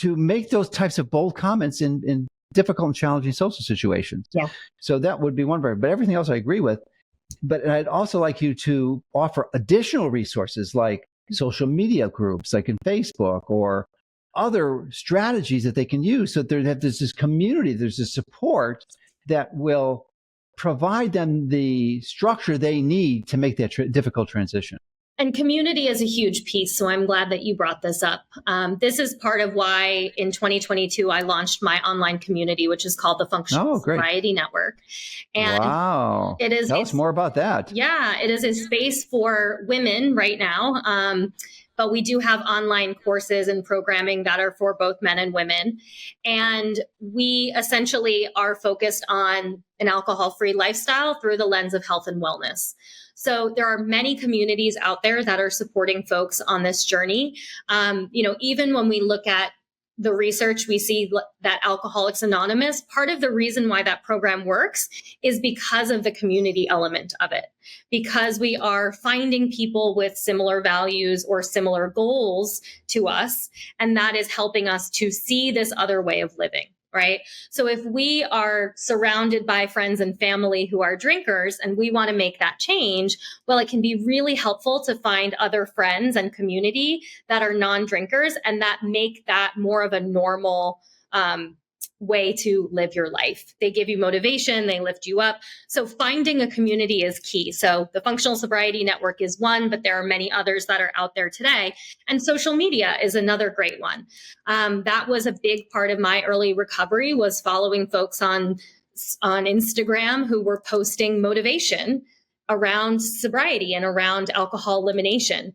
make those types of bold comments in difficult and challenging social situations. Yeah. So that would be one part, but everything else I agree with. But I'd also like you to offer additional resources like social media groups, like in Facebook or other strategies that they can use. So there's this community, there's this support that will provide them the structure they need to make that difficult transition. And community is a huge piece. So I'm glad that you brought this up. This is part of why in 2022, I launched my online community, which is called the Functional Sobriety Network. And wow. It is. Tell us more about that. Yeah, it is a space for women right now. But we do have online courses and programming that are for both men and women. And we essentially are focused on an alcohol-free lifestyle through the lens of health and wellness. So there are many communities out there that are supporting folks on this journey. Even when we look at the research, we see that Alcoholics Anonymous, part of the reason why that program works is because of the community element of it, because we are finding people with similar values or similar goals to us, and that is helping us to see this other way of living. Right. So if we are surrounded by friends and family who are drinkers and we want to make that change, well, it can be really helpful to find other friends and community that are non-drinkers and that make that more of a normal way to live your life. They give you motivation, they lift you up. So finding a community is key. So the Functional Sobriety Network is one, but there are many others that are out there today. And social media is another great one. That was a big part of my early recovery, was following folks on Instagram who were posting motivation around sobriety and around alcohol elimination,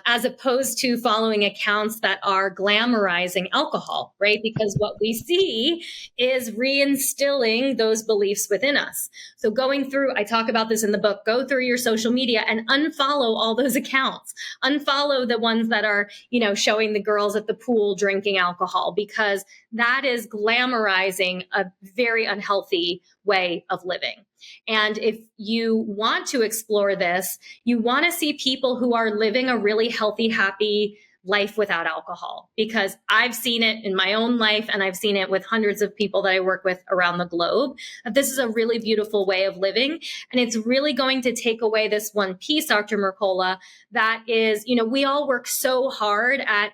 as opposed to following accounts that are glamorizing alcohol, right? Because what we see is reinstilling those beliefs within us. So going through, I talk about this in the book, go through your social media and unfollow all those accounts. Unfollow the ones that are, showing the girls at the pool drinking alcohol, because that is glamorizing a very unhealthy way of living. And if you want to explore this, you want to see people who are living a really healthy, happy life without alcohol, because I've seen it in my own life and I've seen it with hundreds of people that I work with around the globe. This is a really beautiful way of living. And it's really going to take away this one piece, Dr. Mercola, that is, we all work so hard at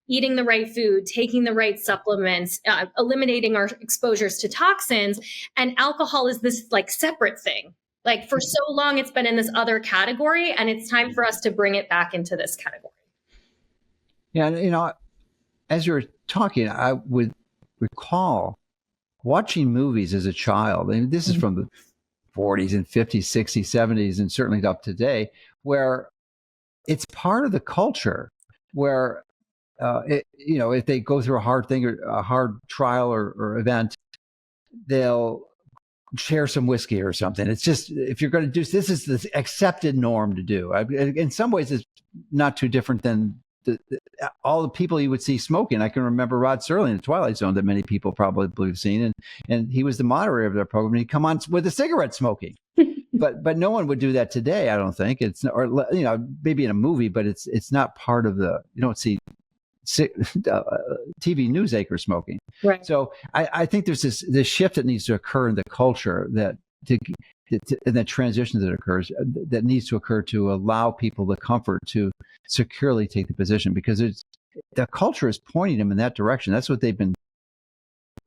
eating the right food, taking the right supplements, eliminating our exposures to toxins. And alcohol is this separate thing. For so long, it's been in this other category, and it's time for us to bring it back into this category. Yeah. As you were talking, I would recall watching movies as a child. And this is from the 40s and 50s, 60s, 70s, and certainly up to today, where it's part of the culture where, if they go through a hard thing or a hard trial or event, they'll share some whiskey or something. It's just, if you're going to do this, is the accepted norm to do. In some ways, it's not too different than all the people you would see smoking. I can remember Rod Serling in The Twilight Zone, that many people probably have seen, and he was the moderator of that program. And he'd come on with a cigarette smoking. But no one would do that today, I don't think. It's, or maybe in a movie, but it's not part of the, you don't see TV news anchor smoking. Right. So I think there's this shift that needs to occur in the culture, and that transition that occurs, that needs to occur to allow people the comfort to securely take the position, because the culture is pointing them in that direction. That's what they've been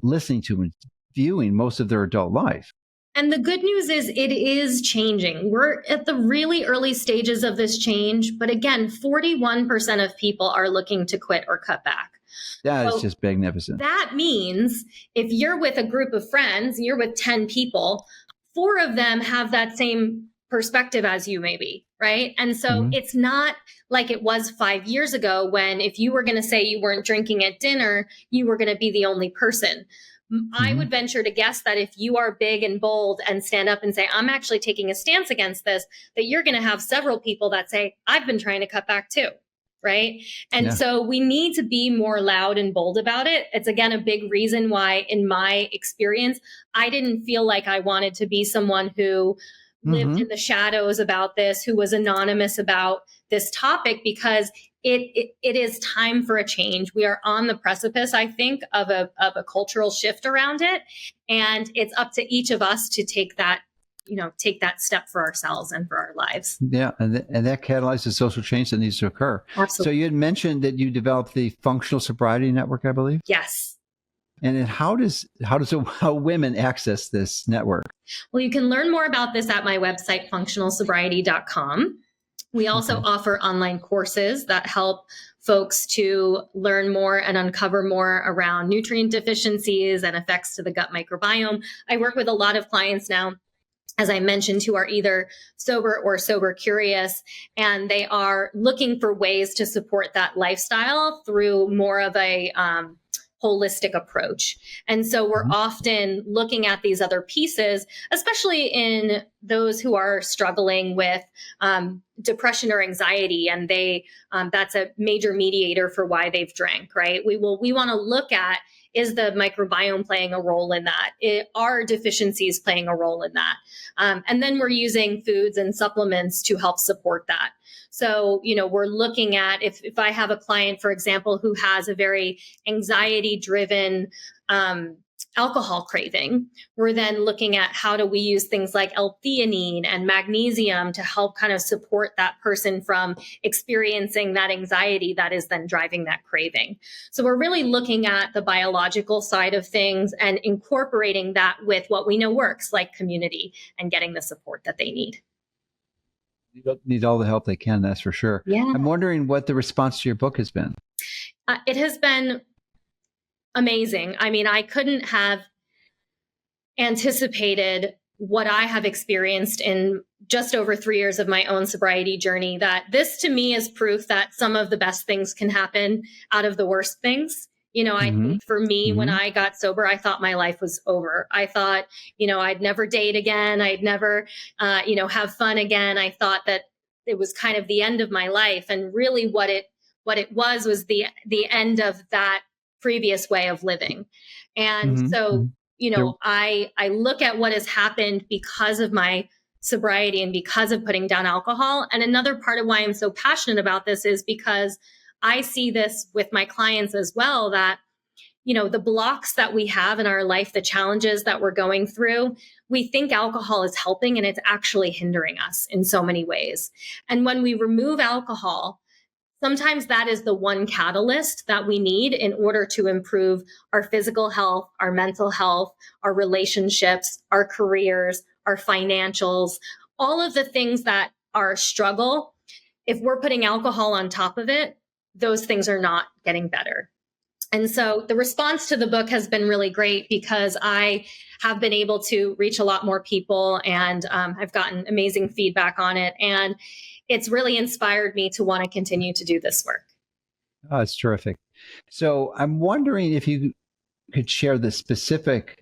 listening to and viewing most of their adult life. And the good news is it is changing. We're at the really early stages of this change. But again, 41% of people are looking to quit or cut back. That is just magnificent. That means if you're with a group of friends, you're with 10 people, 4 of them have that same perspective as you, maybe, right? And so it's not like it was 5 years ago, when if you were going to say you weren't drinking at dinner, you were going to be the only person. I would venture to guess that if you are big and bold and stand up and say, I'm actually taking a stance against this, that you're going to have several people that say, I've been trying to cut back too. Right. And so we need to be more loud and bold about it. It's, again, a big reason why, in my experience, I didn't feel like I wanted to be someone who lived in the shadows about this, who was anonymous about this topic, because it is time for a change. We are on the precipice, I think, of a cultural shift around it. And it's up to each of us to take that take that step for ourselves and for our lives. Yeah, and that catalyzes social change that needs to occur. Absolutely. So you had mentioned that you developed the Functional Sobriety Network, I believe. Yes. And then how women access this network? Well, you can learn more about this at my website, functionalsobriety.com. We also offer online courses that help folks to learn more and uncover more around nutrient deficiencies and effects to the gut microbiome. I work with a lot of clients now, as I mentioned, who are either sober or sober curious, and they are looking for ways to support that lifestyle through more of a holistic approach. And so we're often looking at these other pieces, especially in those who are struggling with depression or anxiety, and that's a major mediator for why they've drank, right? We want to look at, is the microbiome playing a role in that? Are deficiencies playing a role in that? And then we're using foods and supplements to help support that. So, we're looking at if I have a client, for example, who has a very anxiety-driven alcohol craving, we're then looking at how do we use things like L-theanine and magnesium to help kind of support that person from experiencing that anxiety that is then driving that craving. So we're really looking at the biological side of things and incorporating that with what we know works, like community and getting the support that they need. Need all the help they can, that's for sure. Yeah. I'm wondering what the response to your book has been. It has been amazing. I mean, I couldn't have anticipated what I have experienced in just over 3 years of my own sobriety journey, that this to me is proof that some of the best things can happen out of the worst things. I think for me, when I got sober, I thought my life was over. I thought, I'd never date again. I'd never, have fun again. I thought that it was kind of the end of my life. And really what it was the end of that previous way of living. And so, I look at what has happened because of my sobriety and because of putting down alcohol. And another part of why I'm so passionate about this is because I see this with my clients as well, that, the blocks that we have in our life, the challenges that we're going through, we think alcohol is helping, and it's actually hindering us in so many ways. And when we remove alcohol, sometimes that is the one catalyst that we need in order to improve our physical health, our mental health, our relationships, our careers, our financials, all of the things that are a struggle. If we're putting alcohol on top of it, those things are not getting better. And so the response to the book has been really great because I have been able to reach a lot more people, and I've gotten amazing feedback on it. And it's really inspired me to want to continue to do this work. Oh, it's terrific. So I'm wondering if you could share the specific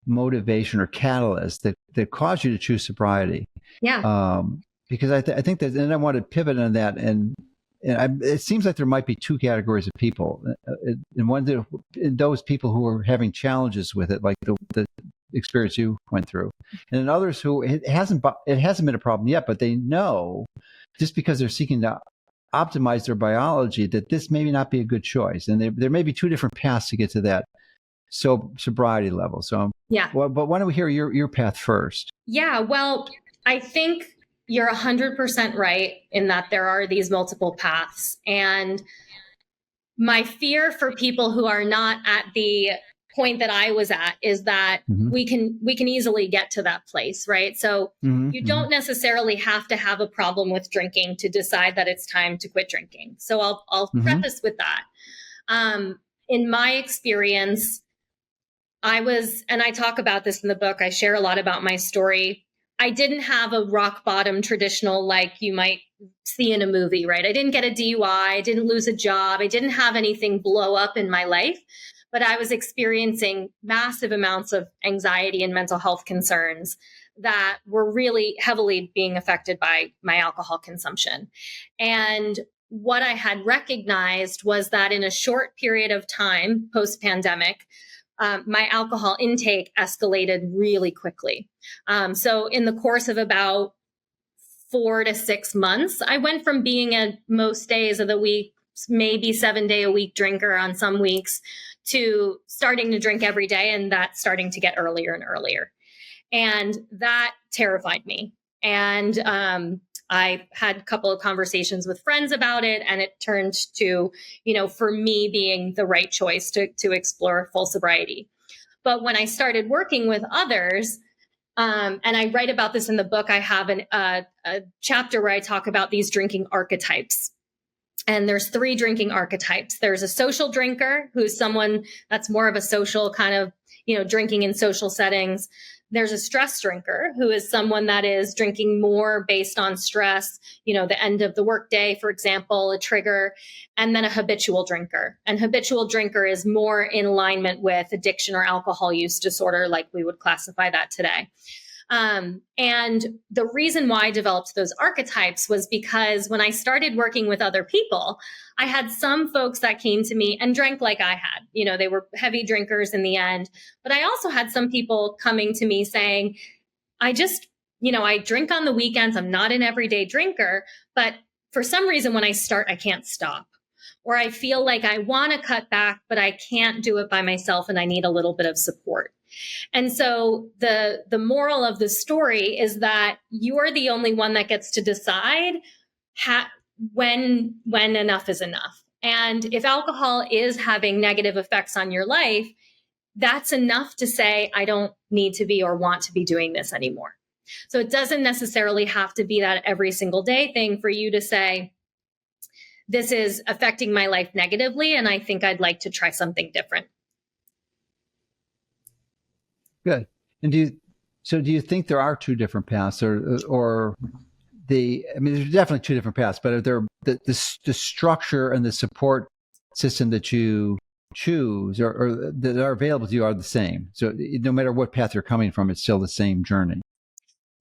motivation or catalyst that caused you to choose sobriety. Yeah. Because I think that, and I want to pivot on that, and it seems like there might be two categories of people, and those people who are having challenges with it, like the experience you went through, and then others who it hasn't been a problem yet, but they know just because they're seeking to optimize their biology that this may not be a good choice, and there may be two different paths to get to that sobriety level. So yeah. Well, but why don't we hear your path first? Yeah. Well, I think you're 100% right in that there are these multiple paths. And my fear for people who are not at the point that I was at is that we can easily get to that place, right? So you don't necessarily have to have a problem with drinking to decide that it's time to quit drinking. So I'll preface with that. In my experience, and I talk about this in the book, I share a lot about my story. I didn't have a rock bottom traditional, like you might see in a movie, right? I didn't get a DUI. I didn't lose a job. I didn't have anything blow up in my life, but I was experiencing massive amounts of anxiety and mental health concerns that were really heavily being affected by my alcohol consumption. And what I had recognized was that in a short period of time, post-pandemic, my alcohol intake escalated really quickly. So in the course of about 4 to 6 months, I went from being a most days of the week, maybe 7-day-a-week drinker on some weeks, to starting to drink every day, and that starting to get earlier and earlier. And that terrified me. And I had a couple of conversations with friends about it, and it turned to, for me being the right choice to explore full sobriety. But when I started working with others, and I write about this in the book, I have a chapter where I talk about these drinking archetypes. And there's 3 drinking archetypes. There's a social drinker, who's someone that's more of a social kind of, drinking in social settings. There's a stress drinker, who is someone that is drinking more based on stress, the end of the workday, for example, a trigger, and then a habitual drinker. And habitual drinker is more in alignment with addiction or alcohol use disorder, like we would classify that today. And the reason why I developed those archetypes was because when I started working with other people, I had some folks that came to me and drank like I had. They were heavy drinkers in the end. But I also had some people coming to me saying, I just, I drink on the weekends. I'm not an everyday drinker, but for some reason, when I start, I can't stop. Or I feel like I want to cut back, but I can't do it by myself and I need a little bit of support. And so the moral of the story is that you're the only one that gets to decide when enough is enough. And if alcohol is having negative effects on your life, that's enough to say, I don't need to be or want to be doing this anymore. So it doesn't necessarily have to be that every single day thing for you to say, this is affecting my life negatively, and I think I'd like to try something different. Good. And do you think there are 2 different paths, or there's definitely 2 different paths, but are there the structure and the support system that you choose or that are available to you are the same? So no matter what path you're coming from, it's still the same journey.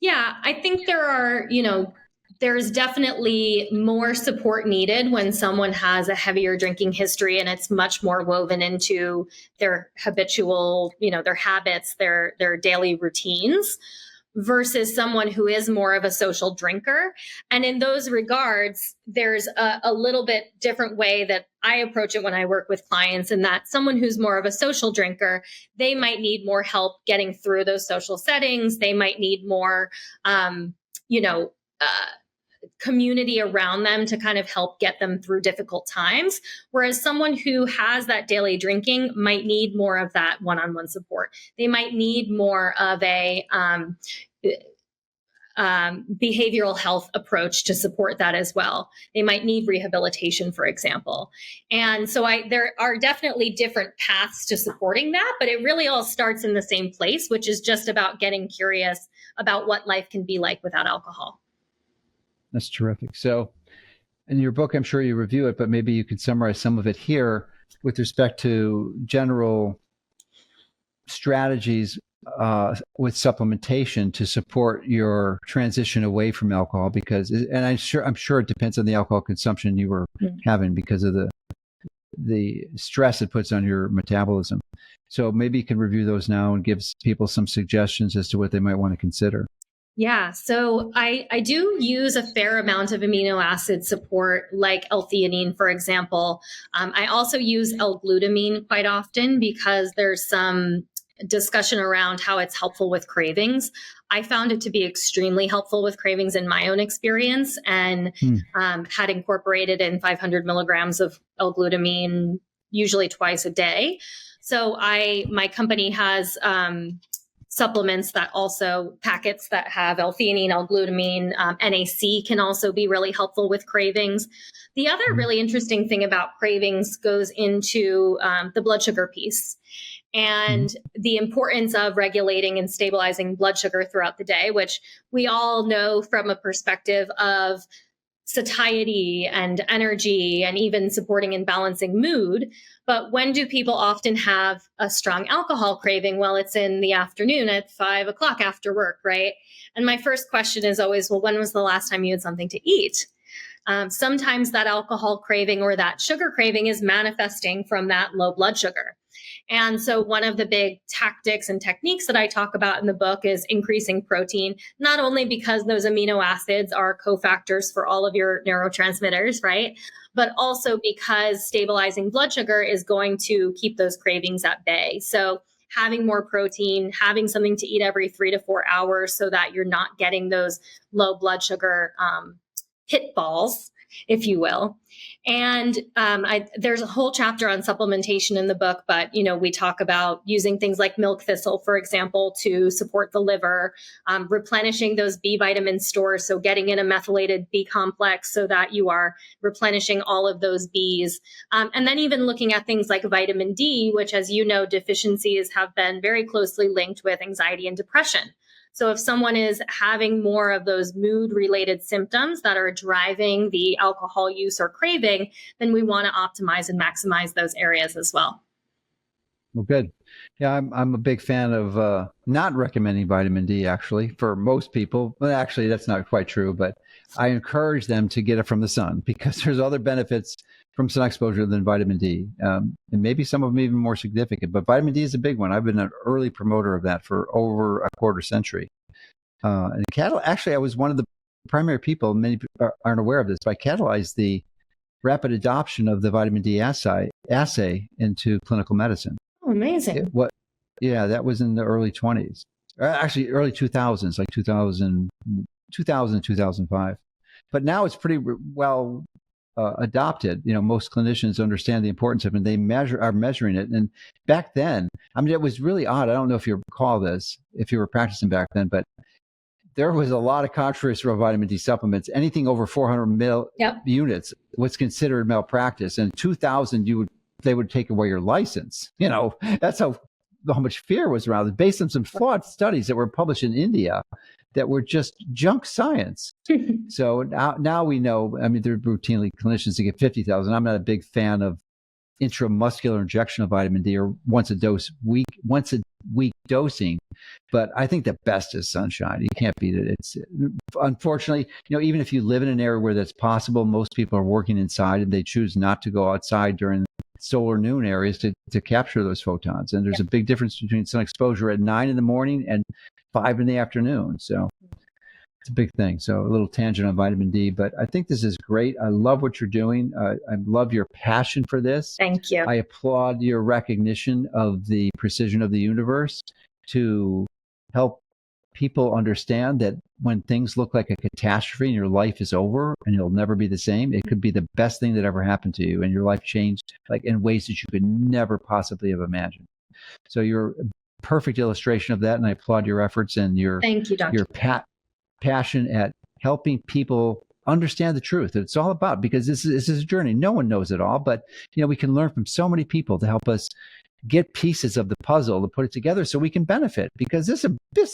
Yeah, I think there are, there's definitely more support needed when someone has a heavier drinking history and it's much more woven into their habitual, their habits, their daily routines, versus someone who is more of a social drinker. And in those regards, there's a little bit different way that I approach it when I work with clients, and that someone who's more of a social drinker, they might need more help getting through those social settings. They might need more, community around them to kind of help get them through difficult times. Whereas someone who has that daily drinking might need more of that one-on-one support. They might need more of a behavioral health approach to support that as well. They might need rehabilitation, for example. And so there are definitely different paths to supporting that, but it really all starts in the same place, which is just about getting curious about what life can be like without alcohol. That's terrific. So in your book, I'm sure you review it, but maybe you could summarize some of it here with respect to general strategies with supplementation to support your transition away from alcohol, and I'm sure it depends on the alcohol consumption you were having because of the stress it puts on your metabolism. So maybe you can review those now and give people some suggestions as to what they might want to consider. Yeah, so I do use a fair amount of amino acid support, like L-theanine, for example. I also use L-glutamine quite often because there's some discussion around how it's helpful with cravings. I found it to be extremely helpful with cravings in my own experience, and had incorporated in 500 milligrams of L-glutamine, usually twice a day. So my company has supplements that also packets that have L-theanine, L-glutamine, NAC can also be really helpful with cravings. The other really interesting thing about cravings goes into the blood sugar piece and the importance of regulating and stabilizing blood sugar throughout the day, which we all know from a perspective of satiety and energy and even supporting and balancing mood. But when do people often have a strong alcohol craving? Well, it's in the afternoon at 5 o'clock after work, right? And my first question is always, well, when was the last time you had something to eat? Sometimes that alcohol craving or that sugar craving is manifesting from that low blood sugar. And so one of the big tactics and techniques that I talk about in the book is increasing protein, not only because those amino acids are cofactors for all of your neurotransmitters, right? But also because stabilizing blood sugar is going to keep those cravings at bay. So having more protein, having something to eat every 3 to 4 hours so that you're not getting those low blood sugar hit balls, if you will. And there's a whole chapter on supplementation in the book, but we talk about using things like milk thistle, for example, to support the liver, replenishing those B vitamin stores, so getting in a methylated B complex so that you are replenishing all of those Bs, and then even looking at things like vitamin D, which, as you know, deficiencies have been very closely linked with anxiety and depression. So if someone is having more of those mood-related symptoms that are driving the alcohol use or craving, then we want to optimize and maximize those areas as well. Well, good. Yeah, I'm a big fan of not recommending vitamin D, actually, for most people. Well, actually, that's not quite true, but I encourage them to get it from the sun because there's other benefits from sun exposure than vitamin D. And maybe some of them even more significant, but vitamin D is a big one. I've been an early promoter of that for over a quarter century. And actually, I was one of the primary people, many people aren't aware of this, but I catalyzed the rapid adoption of the vitamin D assay into clinical medicine. Oh, amazing. Yeah, that was in the early 20s. Actually, early 2000s, like 2000, 2005. But now it's pretty well adopted. Most clinicians understand the importance of it, and they are measuring it. And back then, it was really odd. I don't know if you recall this, if you were practicing back then, but there was a lot of controversy around vitamin D supplements. Anything over 400 units was considered malpractice. And 2000, they would take away your license. That's how much fear was around it, based on some flawed studies that were published in India that were just junk science. So now we know, there are routinely clinicians that get 50,000. I'm not a big fan of intramuscular injection of vitamin D or once a week dosing, but I think the best is sunshine. You can't beat it. It's unfortunately, even if you live in an area where that's possible, most people are working inside and they choose not to go outside during solar noon areas to capture those photons. And there's a big difference between sun exposure at 9 in the morning and 5 in the afternoon. So it's a big thing. So a little tangent on vitamin D, but I think this is great. I love what you're doing. I love your passion for this. Thank you. I applaud your recognition of the precision of the universe to help people understand that when things look like a catastrophe and your life is over and you'll never be the same, it could be the best thing that ever happened to you, and your life changed like in ways that you could never possibly have imagined. So you're a perfect illustration of that, and I applaud your efforts and your Thank you, Dr. your passion at helping people understand the truth. It's all about, because this is a journey. No one knows it all, but we can learn from so many people to help us get pieces of the puzzle to put it together so we can benefit, because this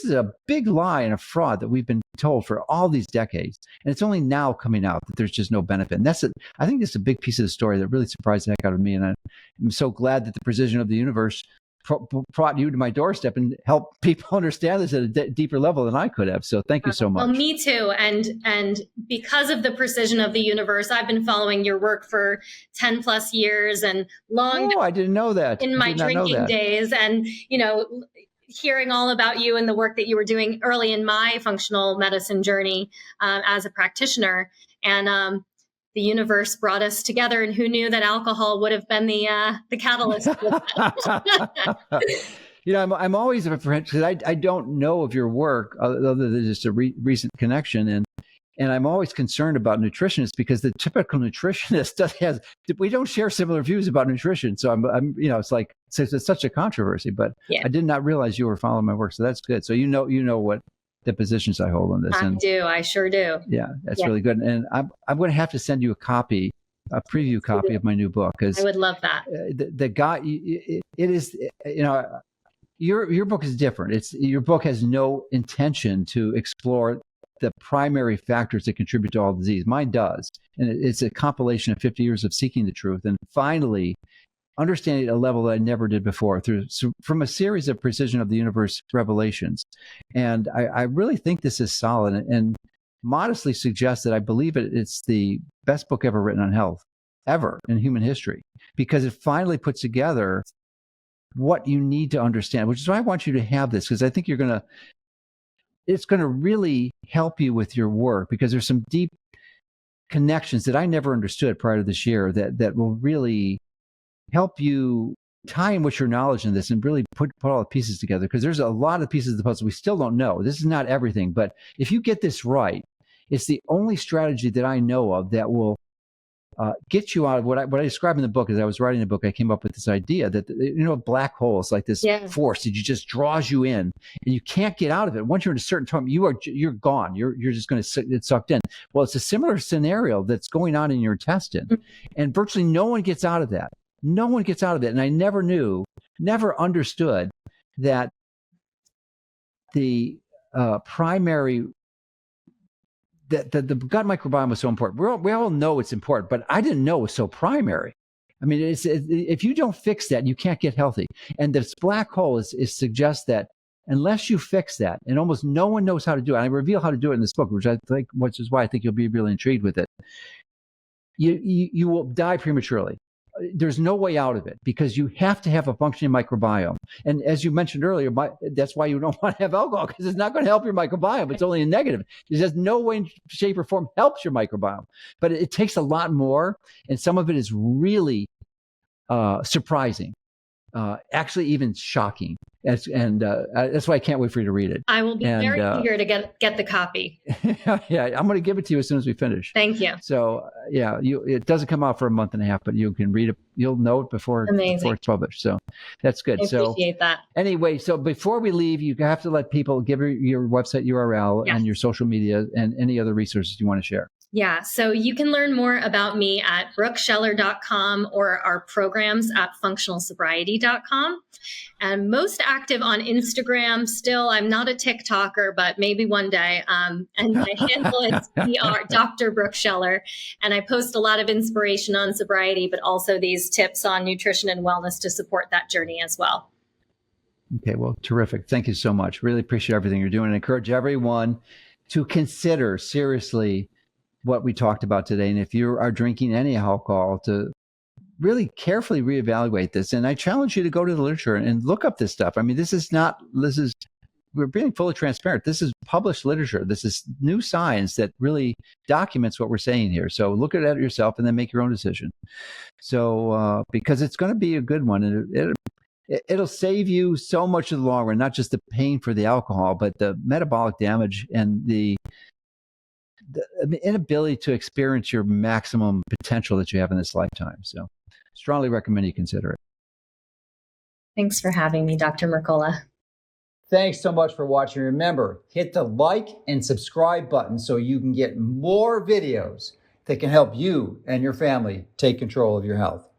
is a big lie and a fraud that we've been told for all these decades, and it's only now coming out that there's just no benefit. And I think that's a big piece of the story that really surprised the heck out of me, and I'm so glad that the precision of the universe brought you to my doorstep and helped people understand this at a deeper level than I could have. So thank you so much. Well, me too. And because of the precision of the universe, I've been following your work for 10 plus years and long. Oh, I didn't know that. In my drinking days, and, hearing all about you and the work that you were doing early in my functional medicine journey as a practitioner. And the universe brought us together, and who knew that alcohol would have been the catalyst for that. I'm always apprehensive because I don't know of your work other than just a recent connection, and I'm always concerned about nutritionists because the typical nutritionist we don't share similar views about nutrition. So I'm it's such a controversy, but I did not realize you were following my work. So that's good. So you know what the positions I hold on this. I sure do. Yeah, that's really good. And I'm going to have to send you a preview copy of my new book, because I would love that. The guy, it is, your book is different. Your book has no intention to explore the primary factors that contribute to all disease. Mine does, and it's a compilation of 50 years of seeking the truth and finally understanding at a level that I never did before from a series of precision of the universe revelations. And I really think this is solid, and modestly suggest that I believe it's the best book ever written on health, ever in human history, because it finally puts together what you need to understand, which is why I want you to have this, because I think it's going to really help you with your work, because there's some deep connections that I never understood prior to this year that will really help you tie in with your knowledge in this and really put all the pieces together, because there's a lot of pieces of the puzzle we still don't know. This is not everything, but if you get this right, it's the only strategy that I know of that will get you out of what I describe in the book. As I was writing the book, I came up with this idea that, black holes, like this force that just draws you in, and you can't get out of it. Once you're in a certain time, you're gone. You're just going to get sucked in. Well, it's a similar scenario that's going on in your intestine, and virtually no one gets out of that. No one gets out of it. And I never understood that the primary that the gut microbiome was so important. We all know it's important, but I didn't know it was so primary. I mean, if you don't fix that, you can't get healthy. And this black hole suggests that unless you fix that, and almost no one knows how to do it. I reveal how to do it in this book, which is why I think you'll be really intrigued with it. You will die prematurely. There's no way out of it, because you have to have a functioning microbiome. And as you mentioned earlier, that's why you don't want to have alcohol, because it's not going to help your microbiome. It's only a negative. It has no way, shape, or form helps your microbiome. But it takes a lot more, and some of it is really surprising, actually even shocking. And that's why I can't wait for you to read it. I will be very eager to get the copy. Yeah, I'm going to give it to you as soon as we finish. Thank you. So it doesn't come out for a month and a half, but you can read it. You'll know it before it's published. So that's good. I appreciate that. Anyway, so before we leave, you have to let people give your website URL and your social media and any other resources you want to share. Yeah, so you can learn more about me at brookscheller.com or our programs at functionalsobriety.com. And most active on Instagram still. I'm not a TikToker, but maybe one day. And my handle is Dr. Brooke Scheller. And I post a lot of inspiration on sobriety, but also these tips on nutrition and wellness to support that journey as well. Okay, well, terrific. Thank you so much. Really appreciate everything you're doing. I encourage everyone to consider seriously what we talked about today. And if you are drinking any alcohol, to really carefully reevaluate this. And I challenge you to go to the literature and look up this stuff. I mean, we're being fully transparent. This is published literature. This is new science that really documents what we're saying here. So look at it yourself and then make your own decision. So, because it's going to be a good one, and it'll save you so much in the long run, not just the pain for the alcohol, but the metabolic damage and the inability to experience your maximum potential that you have in this lifetime. So strongly recommend you consider it. Thanks for having me, Dr. Mercola. Thanks so much for watching. Remember, hit the like and subscribe button so you can get more videos that can help you and your family take control of your health.